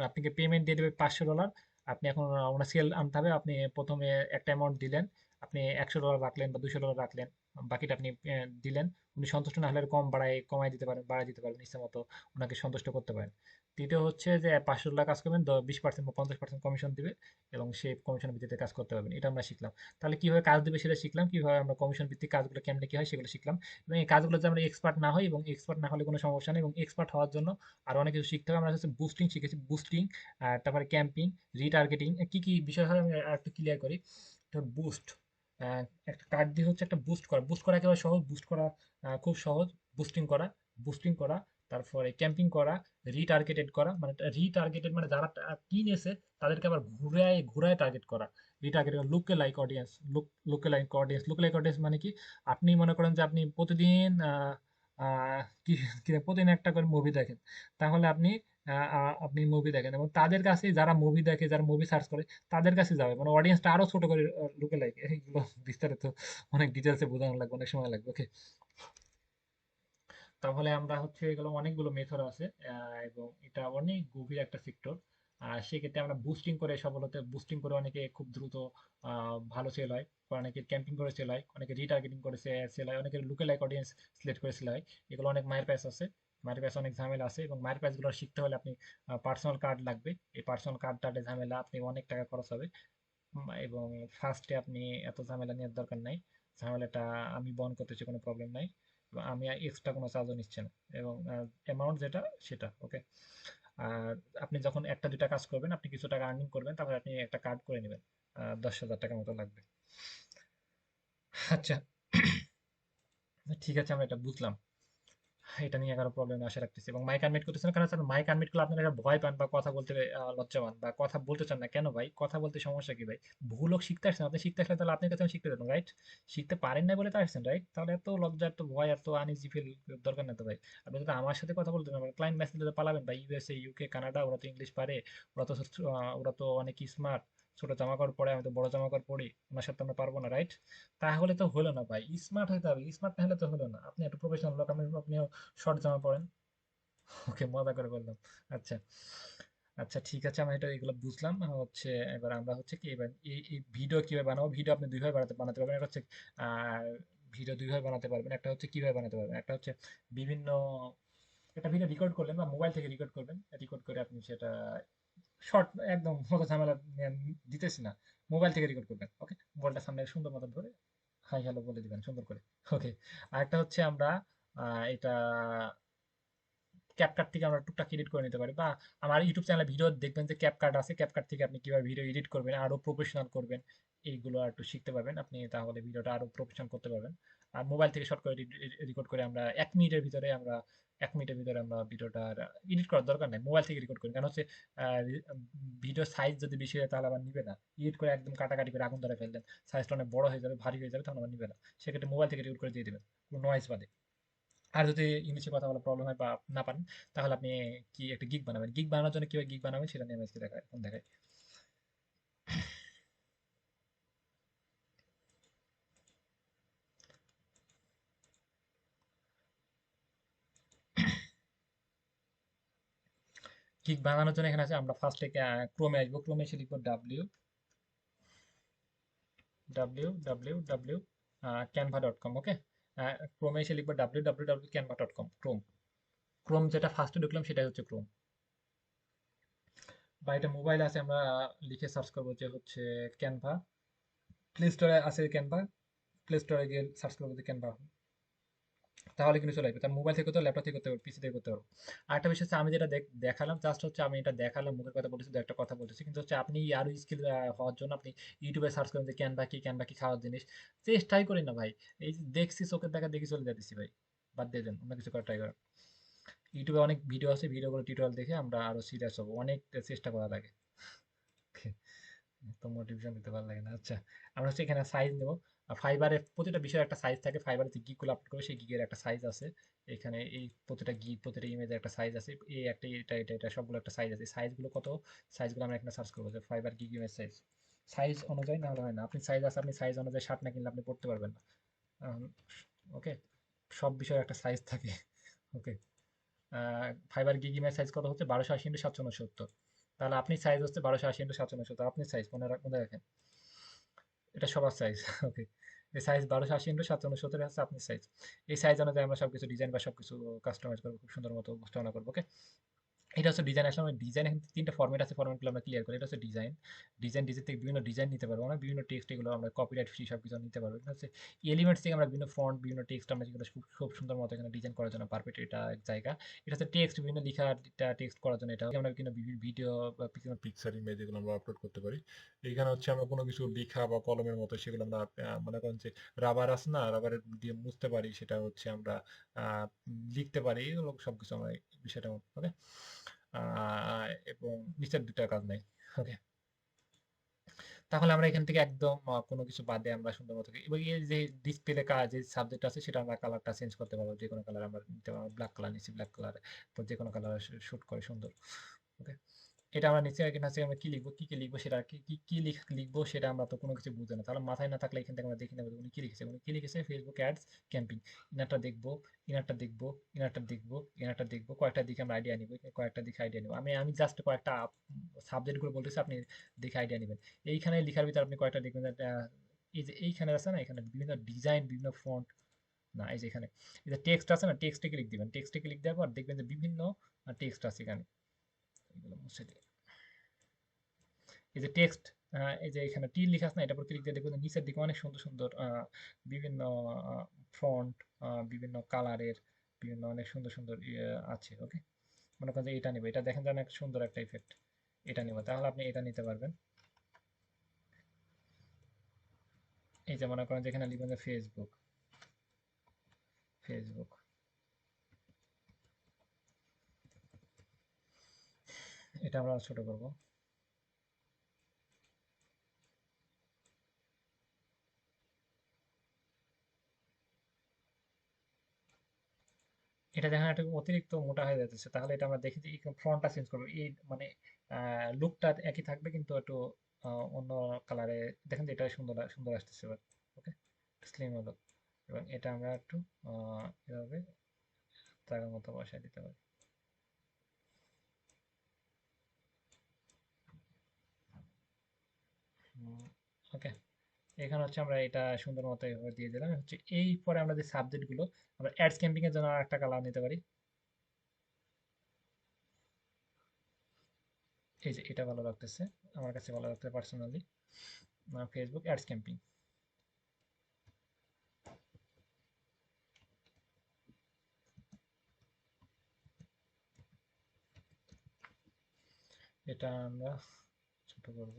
আপনাকে পেমেন্ট দিয়ে দেবে $500। আপনি এখন ওনার সেল আনতে হবে, আপনি প্রথমে একটা অ্যামাউন্ট দিলেন, আপনি $100 রাখলেন বা $200 রাখলেন, বাকিটা আপনি দিলেন। উনি সন্তুষ্ট না হলে আর কমাই দিতে পারেন, বাড়াই দিতে পারেন, ইচ্ছা মতো ওনাকে সন্তুষ্ট করতে পারেন। তৃতীয় হচ্ছে যে $500 কাজ করবেন, 20% বা 50% কমিশন দিবে, এবং সেই কমিশনের ভিত্তিতে কাজ করতে পারবেন। এটা আমরা শিখলাম। তাহলে কিভাবে কাজ দিবে সেটা শিখলাম, কিভাবে আমরা কমিশন ভিত্তিক কাজগুলো কেমনে কি হয় সেগুলো শিখলাম। এবং এই কাজগুলো যে আমরা এক্সপার্ট না হই, এবং এক্সপার্ট না হলে কোনো সমস্যা নেই, এবং এক্সপার্ট হওয়ার জন্য আর অনেক কিছু শিখতে হবে। আমরা হচ্ছে বুস্টিং শিখেছি, বুস্টিং, তারপরে ক্যাম্পিং, রিটার্গেটিং, কি কি বিষয় হয় আমি একটু ক্লিয়ার করি। তো বুস্ট, একটা কার্ড দিয়ে হচ্ছে একটা বুস্ট করা একেবারে সহজ, বুস্ট করা খুব সহজ। বুস্টিং করা, তারপরে ক্যাম্পিং করা, মানে রিটার্গেটেড মানে যারা কিনেছে তাদেরকে আবার ঘুরায় ঘুরায় টার্গেট করা। রিটার্গেটেড লুকে লাইক অডিয়েন্স, লুকে লাইক অডিয়েন্স মানে কি, আপনি মনে করেন যে আপনি প্রতিদিন কি প্রতিদিন একটা করে মুভি দেখেন, তাহলে আপনি মুভি দেখেন, এবং তাদের কাছে যারা মুভি দেখে, যারা মুভি সার্চ করে, তাদের কাছে যাবে, মানে অডিয়েন্সটা আরো ছোট করে লুকে লাইক। এইগুলো বিস্তারিত অনেক ডিটেলসে বোঝানো লাগবে, অনেক সময় লাগবে। ওকে, তাহলে আমরা হচ্ছে এগুলো অনেকগুলো মেথড আছে, এবং এটা অনেক গভীর একটা সেক্টর। আর সেক্ষেত্রে আমরা বুস্টিং করে অনেকে খুব দ্রুত ভালো সেল হয়, অনেকে ক্যাম্পিং করে সেল হয়, অনেকে রিটার্গেটিং করে সেল হয়, অনেকে লুকে লাইক অডিয়েন্স সিলেক্ট করে সেল হয়। এগুলো অনেক মায়ের প্যাচ আছে, মায়ের প্যাচ অনেক ঝামেলা আছে, এবং মায়ের প্যাচগুলো শিখতে হলে আপনি পার্সোনাল কার্ড লাগবে। এই পার্সোনাল কার্ডটাতে ঝামেলা, আপনি অনেক টাকা খরচ হবে। এবং ফার্স্টে আপনি এত ঝামেলা নেওয়ার দরকার নাই, ঝামেলাটা আমি বহন করতেছি, কোনো প্রবলেম নাই, এবং আমি এক্সট্রা কোনো চার্জও নিচ্ছে না, এবং অ্যামাউন্ট যেটা সেটা। ওকে, আর আপনি যখন একটা দুইটা কাজ করবেন, আপনি কিছু টাকা আর্নিং করবেন, তারপরে আপনি একটা কার্ড করে নেবেন, 10,000 টাকার মতো লাগবে। আচ্ছা, ঠিক আছে, আমরা এটা বুঝলাম। এটা নিয়ে কারো প্রবলেম আশা রাখতেছি, এবং মাইক আনমিউট করতেছেন না, কারণ স্যার মাইক আনমিউট করলে আপনারা ভয় পান বা কথা বলতে লজ্জা পান বা কথা বলতে চান না কেন ভাই? কথা বলতে সমস্যা কি ভাই? ভুল হোক, শিখতে আসছেন, আপনি শিখতে আসলে তাহলে আপনার কাছে আমি শিখতে যেতাম, রাইট? শিখতে পারেন না বলে তো আসছেন, রাইট? তাহলে এত লজ্জা, এত ভয়, এত আনইজি ফিল দরকার না তো ভাই। আপনি যদি আমার সাথে কথা বলতে পারেন, ক্লায়েন্ট মেসেজ দিলে পালাবেন ভাই, ইউএসএ, ইউকে, কানাডা, ওরা তো ইংলিশ পারে, ওরা তো অনেক স্মার্ট। ছোট জামা কাপড় পরে, আমি তো বড় জামা কাপড় পরি, ওনার সাথে আমরা পারবো না, রাইট? তাহলে তো হলো না ভাই, স্মার্ট হইতে হবে, স্মার্ট না হলে তো হলো না। আপনি একটা প্রফেশনাল লোক, আপনি শর্ট জামা পরেন। ওকে, মজা করে বললাম। আচ্ছা, আচ্ছা, ঠিক আছে, আমরা এগুলো বুঝলাম। হচ্ছে এবার আমরা হচ্ছে কি, এবার এই ভিডিও কিভাবে বানাবো, ভিডিও আপনি দুইভাবে বানাতে পারবেন। একটা হচ্ছে আহ ভিডিও দুইভাবে বানাতে পারবেন, একটা হচ্ছে কিভাবে বানাতে পারবেন, একটা হচ্ছে বিভিন্ন একটা ভিডিও রেকর্ড করলেন বা মোবাইল থেকে রেকর্ড করবেন, রেকর্ড করে আপনি সেটা শর্ট, একদম কোনো ঝামেলা দিতেছি না, মোবাইল থেকে রেকর্ড করবেন। ওকে, মোবাইলটা সামনে সুন্দর মতো ধরে হাই হ্যালো বলে দিবেন সুন্দর করে। ওকে, আরেকটা হচ্ছে আমরা এটা ক্যাপকাট থেকে আমরা টুকটাক এডিট করে নিতে পারি, বা আমার ইউটিউব চ্যানেলে ভিডিও দেখবেন যে ক্যাপকাট আছে, ক্যাপকাট থেকে আপনি কিভাবে ভিডিও এডিট করবেন, আরো প্রফেশনাল করবেন, এইগুলো আর একটু শিখতে পারবেন আপনি, তাহলে ভিডিওটা আরো প্রফেশনাল করতে পারবেন। আর মোবাইল থেকে শর্ট করে রেকর্ড করে আমরা 1 মিনিটের ভিতরে আমরা ভিডিওটা এডিট করার দরকার নাই, মোবাইল থেকে রেকর্ড করি। কারণ হচ্ছে ভিডিও সাইজ যদি বেশি হয় তাহলে আবার নিবে না, এডিট করে একদম কাটাকাটি করে আগুন ধরে ফেললেন, সাইজটা অনেক বড় হয়ে যাবে, ভারী হয়ে যাবে, তখন আবার নিবে না। সেক্ষেত্রে মোবাইল থেকে রেকর্ড করে দিয়ে দেবেন কোনো নয়েজ বাদে। আর যদি ইংলিশে কথা বলার প্রবলেম হয় বা না পারেন, তাহলে আপনি কি একটা গিগ বানাবেন, গিগ বানানোর জন্য কিভাবে গিগ বানাবেন সেটা নিয়ে আমি আজকে দেখাই। গিগ বানানোর জন্য এখানে আছে, আমরা ফার্স্টে ক্রোমে আসবো, ক্রোমে এসে লিখবো www canva.com। ওকে, ক্রোমে এসে লিখবো www canva.com, ক্রোম। ক্রোম যেটা ফার্স্টে ঢুকলাম সেটাই হচ্ছে ক্রোম। বা এটা মোবাইল আছে, আমরা লিখে সার্চ করবো যে হচ্ছে ক্যানভা। প্লে স্টোরে আছে ক্যানভা, প্লে স্টোরে গিয়ে সার্চ করবো যে ক্যানভা, তাহলে কিন্তু চলে আসবে। তার মোবাইল থেকে করতে হবে, ল্যাপটপ থেকে করতে হবে, পিসি থেকে করতে হবে। আরেকটা বিষয় হচ্ছে আমি যেটা দেখালাম, জাস্ট হচ্ছে আমি এটা দেখালাম, মুখের কথা বলেছি, দু একটা কথা বলতেছি, কিন্তু হচ্ছে আপনি আরো স্কিল হওয়ার জন্য আপনি ইউটিউবে সার্চ করেন যে ক্যানভা কি খাওয়ার জিনিস, চেষ্টাই করি না ভাই। এই যে দেখছি চোখের দেখা দেখি চলে যাচ্ছি ভাই, বাদ দিয়ে দেন, অন্য কিছু করার ট্রাই করেন। ইউটিউবে অনেক ভিডিও আছে, ভিডিওগুলো টিউটোরিয়াল দেখে আমরা আরো সিরিয়াস হবো, অনেক চেষ্টা করা লাগে। তো মোটিভেশন দিতে ভালো লাগে না। আচ্ছা, আমরা হচ্ছে এখানে সাইজ নেব। ফাইবারে প্রতিটা বিষয়ের একটা সাইজ থাকে, ফাইবারে যে গিকগুলো আপলোড করবে সেই গিগের একটা সাইজ আছে। এখানে এই প্রতিটা গিগ, প্রতিটা ইমেজের একটা সাইজ আছে, এই একটা, এটা সবগুলো একটা সাইজ আছে। সাইজগুলো কত, সাইজগুলো আমরা এখানে সার্চ করবো যে fibre gig image size, size অনুযায়ী না হলে হয় না। আপনি সাইজ আছে, আপনি সাইজ অনুযায়ী শার্ট না কিনলে আপনি পড়তে পারবেন না। ওকে, সব বিষয়ের একটা সাইজ থাকে। ওকে, ফাইবার গিগ ইমেজ সাইজ কত হচ্ছে 1280x769। তাহলে আপনি সাইজ হচ্ছে 1280x769, আপনি সাইজ মনে রাখেন, এটা সবার সাইজ। ওকে, এই সাইজ 1280x769 হচ্ছে আপনি সাইজ। এই সাইজ অনুযায়ী আমরা সবকিছু ডিজাইন বা সবকিছু কাস্টমাইজ করবো, খুব সুন্দর মতো উপস্থাপনা করবো। ওকে, এটা হচ্ছে ডিজাইন। আসলে আমরা ডিজাইন, এখানে তিনটা ফরম্যাট আছে, ফরম্যাটগুলো আমরা ক্লিয়ার করি। এটা হচ্ছে ডিজাইন, ডিজাইন থেকে বিভিন্ন ডিজাইন নিতে পারবো আমরা, বিভিন্ন টেক্সট, এগুলো আমরা কপিরাইট ফ্রি সব কিছু নিতে পারবো। এটা হচ্ছে এলিমেন্টস থেকে আমরা বিভিন্ন ফন্ট, বিভিন্ন টেক্সট আমরা যেগুলো খুব খুব সুন্দর মতো এখানে ডিজাইন করার জন্য পারফেক্ট এটা এক জায়গা। এটা হচ্ছে টেক্সট, বিভিন্ন লেখা টেক্সট করার জন্য এটা আমরা বিভিন্ন ভিডিও বা বিভিন্ন পিকচার ইমেজ এগুলো আমরা আপলোড করতে পারি। এখানে হচ্ছে আমরা কোনো কিছু লেখা বা কলমের মতো সেগুলো আমরা মনে করেন যে রাবার আছে না, রাবারের দিয়ে মুছতে পারি, সেটা হচ্ছে আমরা লিখতে পারি, এগুলো সবকিছু আমরা এই বিষয়টা। ওকে, এবং নিচের দুটা কাজ নেই। ওকে, তাহলে আমরা এখান থেকে একদম কোনো কিছু বাদে আমরা সুন্দর মতো এবং এই যে ডিসপ্লে কাজ যে সাবজেক্ট আছে সেটা আমরা কালারটা চেঞ্জ করতে পারবো, যে কোনো কালার আমরা নিতে পারবো। ব্ল্যাক কালার নিচ্ছি, ব্ল্যাক কালার তো যে কোনো কালার শুট করে সুন্দর। ওকে, এটা আমরা নিচে এখানে আছে, আমরা কি লিখবো, কি লিখবো সেটা লিখবো সেটা আমরা তো কোনো কিছু বুঝে না, তাহলে মাথায় না থাকলে এখান থেকে আমরা দেখে নেবো উনি কি লিখেছে। উনি কি লিখেছে, ফেসবুক অ্যাডস ক্যাম্পিং। ইনারটা দেখবো, ইনারটা দেখবো, ইনারটা দেখবো, ইনারটা দেখবো, কয়েকটা দিকে আমরা আইডিয়া নিব, কয়েকটা দিকে আইডিয়া নিব। আমি জাস্ট কয়েকটা সাবজেক্ট গুলো বলতেছি, আপনি দেখে আইডিয়া নেবেন। এইখানে লেখার ভিতরে আপনি কয়েকটা দেখবেন যে এই যে এইখানে আছে না, এখানে বিভিন্ন ডিজাইন, বিভিন্ন ফন্ট, না এই যে এখানে এই যে টেক্সট আছে না, টেক্সটে ক্লিক দিবেন, টেক্সটে ক্লিক দেওয়ার পর দেখবেন যে বিভিন্ন টেক্সট আছে এখানে, এগুলো মুছে দিই। এই যে টেক্সট, এই যে এখানে টি লেখা আছে না, এটার উপর ক্লিক দিয়ে দেখবেন নিচের দিকে অনেক সুন্দর সুন্দর বিভিন্ন ফন্ট, বিভিন্ন কালারের, বিভিন্ন অনেক সুন্দর সুন্দর আছে। ওকে, মনে করেন যে এটা নিব, এটা দেখেন যে অনেক সুন্দর একটা ইফেক্ট, এটা নিব, তাহলে আপনি এটা নিতে পারবেন। এই যে মনে করেন যে এখানে লিখবেন যে ফেসবুক, ফেসবুক, এটা আমরা ছোট করব। এটা দেখেন একটা অতিরিক্ত মোটা হয়ে যাচ্ছে, তাহলে এটা আমরা দেখি যে ফ্রন্টটা চেঞ্জ করবো, এই মানে লুকটা একই থাকবে কিন্তু একটু অন্য কালারে। দেখেন যে এটা সুন্দর সুন্দর আসতেছে এবার। ওকে, স্লিম হলো, এবং এটা আমরা একটু এভাবে জায়গা মতো বসায় দিতে পারি। ওকে, এখানে হচ্ছে আমরা এটা সুন্দর মতো এভাবে দিয়ে দিলাম। হচ্ছে এই পরে আমরা যে সাবজেক্ট গুলো, আমরা অ্যাডস ক্যাম্পিং এর জন্য একটা কালার নিতে পারি। এই যে এটা ভালো লাগতেছে, আমার কাছে ভালো লাগতেছে পার্সোনালি, ফেসবুক অ্যাডস ক্যাম্পিং। এটা আমরা ছোট করব।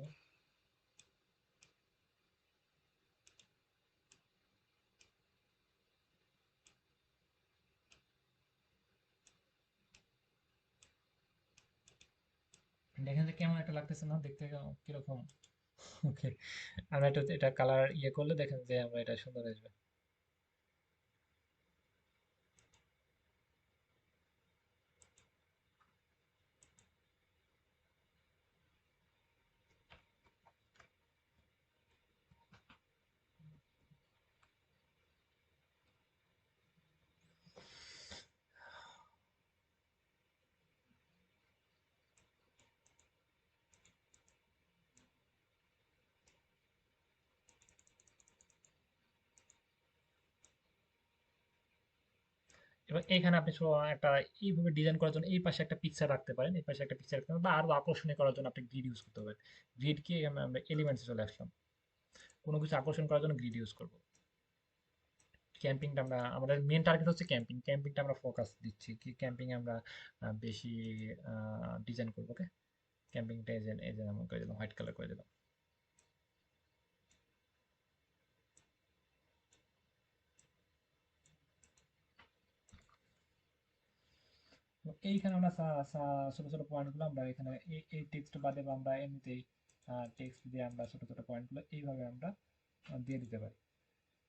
দেখেন যে কেমন একটা লাগতেছে না দেখতে, কিরকম? ওকে, আমরা এটা কালার ইয়ে করলে দেখেন যে আমরা এটা সুন্দর আসবে। এবার এখানে আপনি একটা এইভাবে ডিজাইন করার জন্য এই পাশে একটা পিকচার রাখতে পারেন, এই পাশে একটা পিকচার রাখতে পারেন, বা আরো আকর্ষণীয় করার জন্য আপনি গ্রিড ইউজ করতে পারেন। গ্রিড কি, আমরা এলিমেন্টসে চলে আসলাম, কোনো কিছু আকর্ষণ করার জন্য গ্রিড ইউজ করব। ক্যাম্পিংটা আমরা, আমাদের মেন টার্গেট হচ্ছে ক্যাম্পিং, ক্যাম্পিংটা আমরা ফোকাস দিচ্ছি কি, ক্যাম্পিং আমরা বেশি ডিজাইন করবো। ওকে, ক্যাম্পিংটা এই যে আমরা করে দিলাম, হোয়াইট কালার করে দিলাম। তো এইখানে আমরা ছোট ছোট পয়েন্টগুলো আমরা এখানে এই টেক্সট বাদে বা আমরা এমনিতেই টেক্সট দিয়ে আমরা ছোট ছোট পয়েন্টগুলো এইভাবে আমরা দিয়ে দিতে পারি,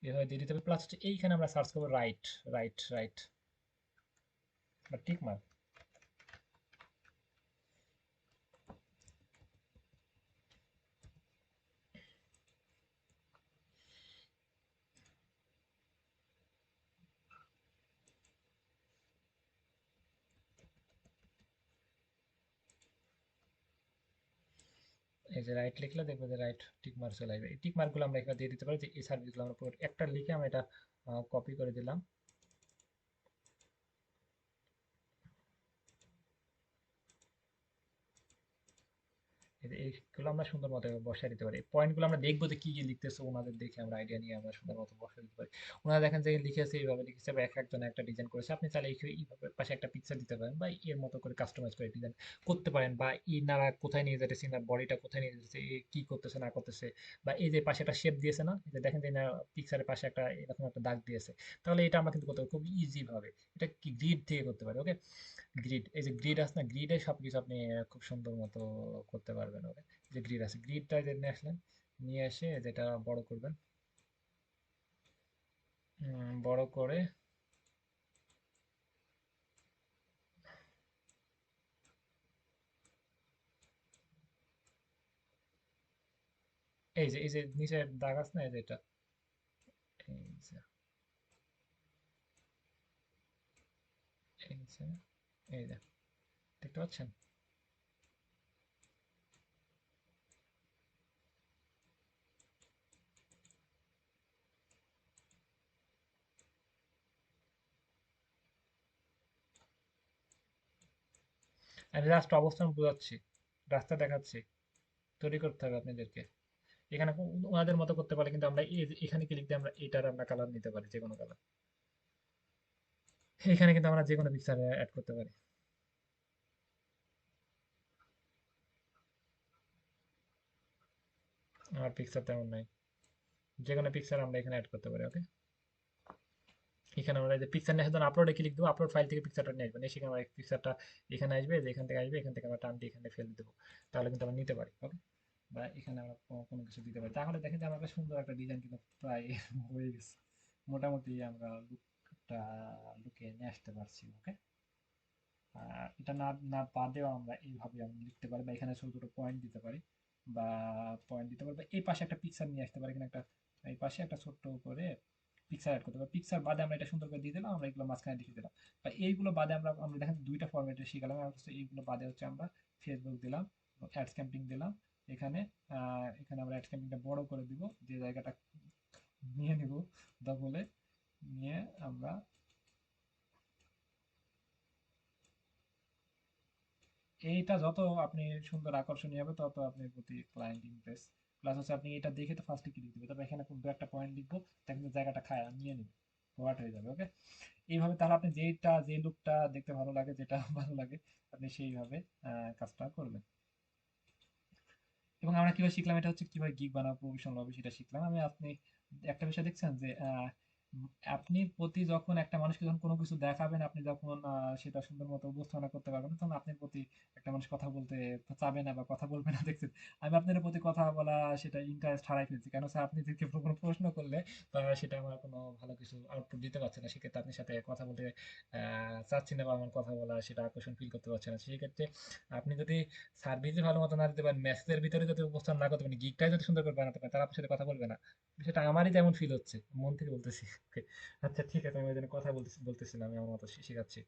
এভাবে দিয়ে দিতে পারি। প্লাস হচ্ছে এইখানে আমরা সার্চ করবো রাইট, রাইট, রাইট বা টিক মার্ক। এই যে রাইট লিখলে দেখবো যে রাইট টিক মার্ক চলে আসবে। এই টিক মার্কগুলো আমরা এখানে দিয়ে দিতে পারি, যে এই সার্ভিসগুলো আমরা পুরো একটা লিখে আমরা এটা কপি করে দিলাম। এইগুলো আমরা সুন্দর মতো বসায় দিতে পারি। পয়েন্টগুলো আমরা দেখবো যে কি কি লিখতেছে, ওনাদের দেখে আমরা আইডিয়া নিয়ে আমরা সুন্দর মতো বসায় দিতে পারি। ওনারা দেখেন যে লিখেছে এইভাবে লিখেছে, বা এক একজন একটা ডিজাইন করেছে, আপনি চাইলে এইভাবে পাশে একটা পিকচার দিতে পারেন, বা এর মতো করে কাস্টমাইজ করে ডিজাইন করতে পারেন, বা ইনারা কোথায় নিয়ে যেতেছে, ইনার বডিটা কোথায় নিয়ে যেতেছে, এ কি করতেছে না করতেছে, বা এই যে পাশে একটা শেপ দিয়েছে না, এই যে দেখেন যে পিকচারের পাশে একটা এরকম একটা দাগ দিয়েছে, তাহলে এটা আমরা কিন্তু করতে পারি খুব ইজি ভাবে। এটা কি গ্রিড থেকে করতে পারি। ওকে, গ্রিড, এই যে গ্রিড আছে না, গ্রিডে সবকিছু আপনি খুব সুন্দর মতো করতে পারবেন। ওকে, যে গ্রিড আছে, গ্রিডটা যে নিয়ে আসলেন, নিয়ে এসে যেটা বড় করবেন, বড় করে এই যে নিচে দাগ আছে না, এই যে এটা, এই যে এই যে এই যে দেখতে পাচ্ছেন? আমি জাস্ট অবস্থান বোঝাচ্ছি, রাস্তা দেখাচ্ছি, তৈরি করতে হবে আপনাদেরকে। এখানে ওনাদের মতো করতে পারলে কিন্তু আমরা এখানে ক্লিক দিয়ে আমরা এটার আমরা কালার নিতে পারি, যে কোনো কালার। এখানে কিন্তু আমরা যে কোনো পিকচার অ্যাড করতে পারি। আমার পিকচার তেমন নাই, যে কোনো পিকচার আমরা এখানে অ্যাড করতে পারি। ওকে, এখানে আমরা যে পিকচার নিয়ে আসলে আপলোডে ক্লিক দেবো, আপলোড ফাইল থেকে পিকচারটা নিয়ে আসবেন, এসে আমরা পিকচারটা এখানে আসবে, যে এখান থেকে আসবে, এখান থেকে আমরা টান দিয়ে এখানে ফেলে দেবো, তাহলে কিন্তু আমরা নিতে পারি। ওকে, বা এখানে আমরা কোনো কিছু দিতে পারি, তাহলে দেখেন যে আমার একটা সুন্দর একটা ডিজাইন কিন্তু প্রায় হয়ে গেছে। মোটামুটি আমরা লুকটা লুকে নিয়ে আসতে পারছি। ওকে, এটা না না বাদেও আমরা এইভাবে আমরা লিখতে পারি, বা এখানে ছোট ছোট পয়েন্ট দিতে পারি, বা পয়েন্ট দিতে পারি, বা এই পাশে একটা পিকচার নিয়ে আসতে পারি, এখানে একটা এই পাশে একটা ছোট্ট করে পিকচার অ্যাড করতে পারি। পিকচার বাদে আমরা এটা সুন্দর করে দিয়ে দিলাম, আমরা এগুলো মাঝখানে লিখে দিলাম, বা এইগুলো বাদে আমরা আমরা দেখেন দুইটা ফরম্যাটে শিখালাম। এইগুলো বাদে হচ্ছে আমরা ফেসবুক দিলাম, অ্যাডস ক্যাম্পিং দিলাম। এখানে এখানে আমরা অ্যাডস ক্যাম্পিংটা বড় করে দিব, যে জায়গাটা নিয়ে নিব বলে নিয়ে আমরা
এইটা যত আপনি সুন্দর আকর্ষণীয় হবে তত আপনার প্রতি ক্লায়েন্ট ইমপ্রেস। প্লাস হচ্ছে আপনি এটা দেখে তো ফার্স্টে ক্লিক দিবে, তবে এখানে দু একটা পয়েন্ট লিখবো, দেখেন যে জায়গাটা খায় নিয়ে নিবে, হোয়াট হয়ে যাবে। ওকে, এইভাবে তাহলে আপনি যেটা যে লুকটা দেখতে ভালো লাগে, যেটা ভালো লাগে আপনি সেইভাবে কাজটা করবেন। এবং আমরা কিভাবে শিখলাম, এটা হচ্ছে কিভাবে গিগ বানাবো, প্রফেশনাল হবে সেটা শিখলাম আমি। আপনি একটা বিষয় দেখছেন যে আপনি প্রতি যখন একটা মানুষকে যখন কোনো কিছু দেখাবেন, আপনি যখন সেটা সুন্দর মতো উপস্থাপনা করতে পারবেন না, তখন আপনার প্রতি একটা মানুষ কথা বলতে চাবে না বা কথা বলবে না। দেখছেন, আমি আপনার প্রতি কথা বলা সেটা ইন্টারেস্ট হারাই ফেলছি, কেন স্যার আপনি যদি কোনো প্রশ্ন করলে সেটা আমার কোনো ভালো কিছু আউটপুট দিতে পারছে না, সেক্ষেত্রে আপনার সাথে কথা বলতে চাচ্ছি না, বা আমার কথা বলা সেটা আকর্ষণ ফিল করতে পারছে না। সেক্ষেত্রে আপনি যদি সার্ভিসে ভালো মতো না দিতে পারেন, মেসেজের ভিতরে যদি উপস্থান না করতে পারেন, গিগটাই যদি সুন্দর করে বানাতে পারেন, তারা আপনার সাথে কথা বলবে না। সেটা আমারই তেমন ফিল হচ্ছে, মন থেকে বলতেছি। Okay, আচ্ছা ঠিক আছে, আমি ওই জন্য কথা বলতেছিলাম, আমি আমার মতো শেখাচ্ছি।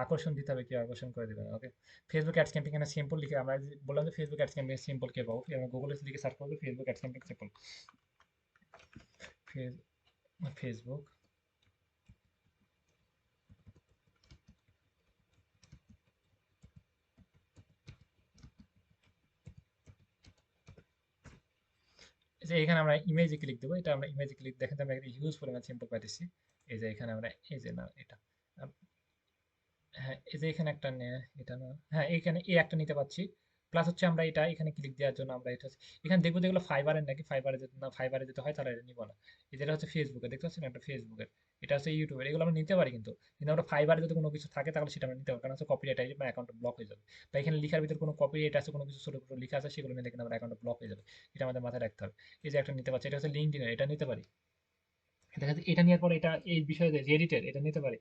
আকর্ষণ দিতে হবে, কি আকর্ষণ করে দিবেন। ওকে, ফেসবুক অ্যাডস ক্যাম্পেইন এখানে সিম্পল লিখে আমরা বললাম যে ফেসবুক অ্যাডস ক্যাম্পেইন সিম্পল কে পাবো, আমরা গুগলে লিখে সার্চ করবো Facebook ads campaign simple. Facebook যে এখানে আমরা ইমেজে ক্লিক দেবো, এটা আমরা ইমেজে ক্লিক দেখেন আমরা একটা হিউজ পরিমাণ সিম্পল পাইতেছি। এই যে এখানে আমরা এই যে না এটা হ্যাঁ, এই যে এখানে একটা এটা না, হ্যাঁ এখানে এই একটা নিতে পারছি। প্লাস হচ্ছে আমরা এটা এখানে ক্লিক দেওয়ার জন্য আমরা এটা এখানে দেখবো যেগুলো ফাইবারের নাকি, ফাইবারে যদি না ফাইবারে যেতে হয় তাহলে এটা নিবো না। এই যেটা হচ্ছে ফেসবুকে দেখতে পাচ্ছেন একটা ফেসবুকের, এটা হচ্ছে ইউটিউবের, এগুলো আমরা নিতে পারি, কিন্তু কিন্তু আমরা ফাইবারে যদি কোনো কিছু থাকে তাহলে সেটা আমরা নিতে পারি, কারণ হচ্ছে কপিরাইট আসবে বা অ্যাকাউন্ট ব্লক হয়ে যাবে। বা এখানে লিখার ভিতরে কোনো কপিরাইট আছে, কোনো কিছু ছোট ছোট লেখা আছে, সেগুলো নিলে কিন্তু আমার অ্যাকাউন্ট ব্লক হয়ে যাবে। এটা আমাদের মাথায় রাখতে হবে। এই যে একটা নিতে পারছি, এটা হচ্ছে লিঙ্কডইনের, এটা নিতে পারি। দেখা যাচ্ছে এটা নেওয়ার পরে এটা এই বিষয়ে রেডিটের এটা নিতে পারি।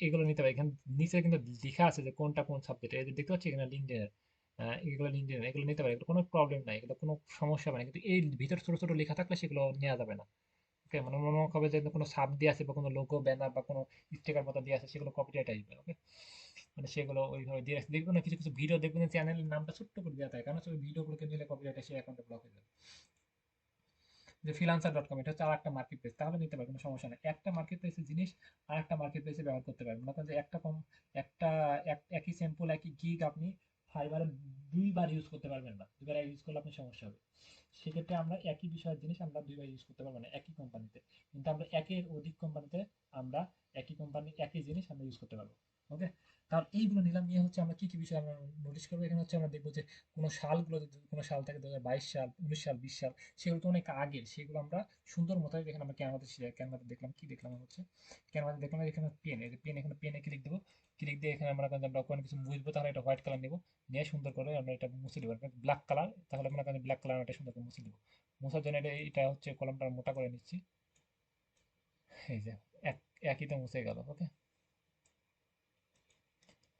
এগুলো নিতে পারি। এখানে নিচে কিন্তু লেখা আছে যে কোনটা কোন সাবজেক্ট, এই যে দেখতে পাচ্ছি এখানে লিঙ্কডইনের, এগুলো লিঙ্কডইনের, এগুলো নিতে পারি, এগুলো কোনো প্রবলেম নাই, এগুলো কোনো সমস্যা হবে না, কিন্তু এই ভিতরে ছোট ছোট লেখা থাকলে সেগুলো নেওয়া যাবে না। ওকে, মানে মনে হবে যে কোনো সাব দিয়ে আছে বা কোনো লোগো ব্যানার বা কোনো স্টিকার মতো দিয়ে আছে, সেগুলো কপিরাইট আসবে। ওকে, মানে সেগুলো ওইভাবে দিয়ে রাখছে। দেখবেন না কিছু কিছু ভিডিও দেখবেন চ্যানেলের নামটা ছোট্ট করে দেওয়া থাকে, কারণ হচ্ছে ওই ভিডিওগুলোকে নিলে কপিরাইট এসে অ্যাকাউন্টে ব্লক হয়ে যাবে। যে ফ্রিল্যান্সার ডট কম, এটা হচ্ছে আর একটা মার্কেট প্লেস, তাহলে নিতে পারবে, কোনো সমস্যা নেই। একটা মার্কেট প্লেসের জিনিস আর একটা মার্কেট প্লেসে ব্যবহার করতে পারবেন, মনে করেন যে একটা কম একটা একই স্যাম্পল একই গিগ আপনি ফাইবারে দুইবার ইউজ করতে পারবেন না, দুইবার ইউজ করলে আপনার সমস্যা হবে। সেক্ষেত্রে আমরা একই বিষয়ের জিনিস আমরা দুইবার ইউজ করতে পারবো না একই কোম্পানিতে, কিন্তু আমরা একের অধিক কোম্পানিতে আমরা একই কোম্পানি একই জিনিস আমরা ইউজ করতে পারবো। ওকে, তাহলে এইগুলো নিলাম, নিয়ে হচ্ছে আমরা কি কি বিষয় আমরা নোটিশ করবো, এখানে হচ্ছে আমরা দেখবো যে কোনো সালগুলো যদি কোনো সাল থাকে 2022 সাল, 19 সাল, 20 সাল, সেগুলো তো অনেক আগের, সেগুলো আমরা সুন্দর মতো দেখেন আমরা ক্যানভাতে দেখলাম, কি দেখলাম হচ্ছে ক্যানভাতে দেখলাম এখানে পেন, এই যে পেন, এখানে পেনে ক্লিক দেবো। ক্লিক দিয়ে এখানে আমরা কিন্তু আমরা কোনো কিছু বুঝবো, তাহলে এটা হোয়াইট কালার নেবো, নিয়ে সুন্দর করে আমরা এটা মুছে দেবো ব্ল্যাক কালার, তাহলে আমরা কিন্তু ব্ল্যাক কালার এটা সুন্দর করে মুছে দেবো। মোছার জন্য এটা হচ্ছে কলমটা মোটা করে নিচ্ছি। এই যে এক একইতে মুছে গেল। ওকে,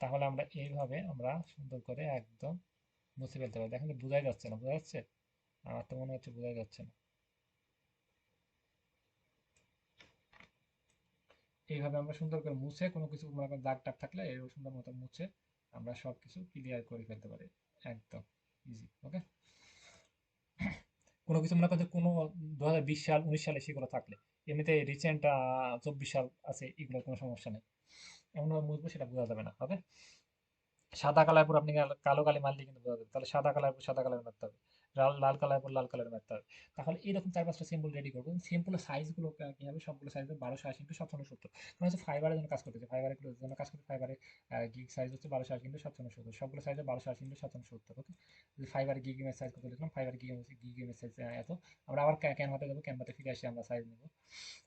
তাহলে আমরা এইভাবে আমরা সুন্দর করে একদম মুছে ফেলতে পারি। দেখেন বোঝাই যাচ্ছে না, বোঝা যাচ্ছে? আমার তো মনে হচ্ছে বোঝা যাচ্ছে না। এইভাবে আমরা সুন্দর করে মুছে কোনো কিছু মনে করেন দাগ টাগ থাকলে এই সুন্দর মতো মুছে আমরা সব কিছু ক্লিয়ার করে ফেলতে পারি, একদম ইজি। ওকে, কোনো কিছু মনে করেন যে কোনো 2020 সাল, 19 সালে সেগুলো থাকলে, এমনিতে রিসেন্ট 24 সাল আছে, এগুলো কোনো সমস্যা নেই। এমনভাবে মুছবো সেটা বোঝা যাবে না। ওকে, সাদা কালার পর আপনি কালো কালি মারলে কিন্তু বোঝা যাবে, তাহলে সাদা কালার পর সাদা কালার মারতে হবে, লাল লাল কালার পর লাল কালার মারতে হবে। তাহলে এরকম 4-5টা সিম্বল রেডি করবো। সিম্পলের সাইজগুলো কি হবে, সবগুলো সাইজ 1280x770, কারণ হচ্ছে ফাইবারের জন্য কাজ করতেছে, ফাইবারের জন্য কাজ করতে ফাইবারের গিগ সাইজ হচ্ছে 1280x770, সবগুলো সাইজ 1280x770। ওকে, ফাইবার গিগ ইমেজ সাইজ কত লিখলাম, ফাইবার গিগ ইমেজ সাইজ এত। আমরা আবার ক্যানভাতে যাবো, ক্যানভাতে ফিরে আসি, আমরা সাইজ নেবো।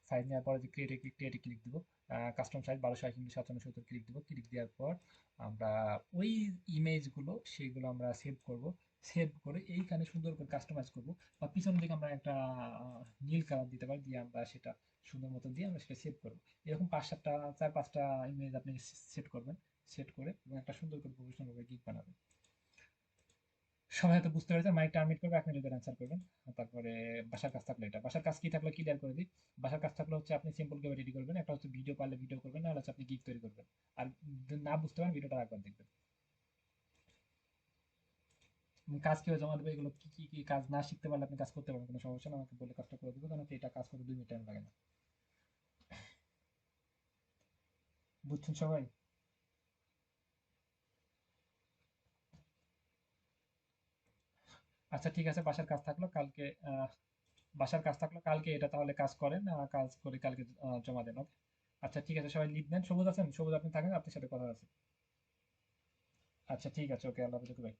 সাইজ নেওয়ার পরে যে ক্রিয়েটে ক্লিক দিব, কাস্টম সাইজ 1280x770 ক্লিক দিব। ক্লিক দেওয়ার পর আমরা ওই ইমেজগুলো সেগুলো আমরা সেভ করব। সেভ করে এইখানে সুন্দর করে কাস্টমাইজ করব, বা পিছন দিকে আমরা একটা নীল কালার দিতে পারি, দিয়ে আমরা সেটা সুন্দর মতো দিয়ে আমরা সেটা সেভ করব। এরকম 5-7টা 4-5টা ইমেজ আপনি সেট করবেন, সেট করে এবং একটা সুন্দর করে প্রফেশনাল ভাবে গিগ বানাবেন। সবাই হয়তো বুঝতে পেরেছেন, মাইক টার্মিট করবে, আপনি যদি অ্যান্সার করবেন। তারপরে বাসার কাজ থাকলে এটা, বাসার কাজ কি থাকলে ক্লিয়ার করে দিই। বাসার কাজ থাকলে হচ্ছে আপনি সিম্পল ভাবে রেডি করবেন, একটা হচ্ছে ভিডিও পারলে ভিডিও করবেন, নাহলে হচ্ছে আপনি গিগ তৈরি করবেন। আর যদি না বুঝতে পারেন ভিডিওটা একবার দেখবেন। কাজ কিভাবে জমা দেবে, এগুলো কি কি কি কাজ না শিখতে পারলে আপনি কাজ করতে পারবেন, কোনো সমস্যা না, আমাকে বলে কাজটা করে দেবো, কারণ হচ্ছে এটা কাজ করতে 2 মিনিট টাইম লাগে না। বুঝছেন সবাই?
আচ্ছা ঠিক আছে, বাসার কাজ থাকলো কালকে, এটা তাহলে কাজ করেন, কাজ করে কালকে জমা দেন, ওকে? আচ্ছা ঠিক আছে, সবাই লিভ নেন। সবুজ আছেন? সবুজ আপনি থাকেন, আপনার সাথে কথা আছে। আচ্ছা ঠিক আছে, ওকে, আল্লাহ হাফেজ, ওকে, বাই।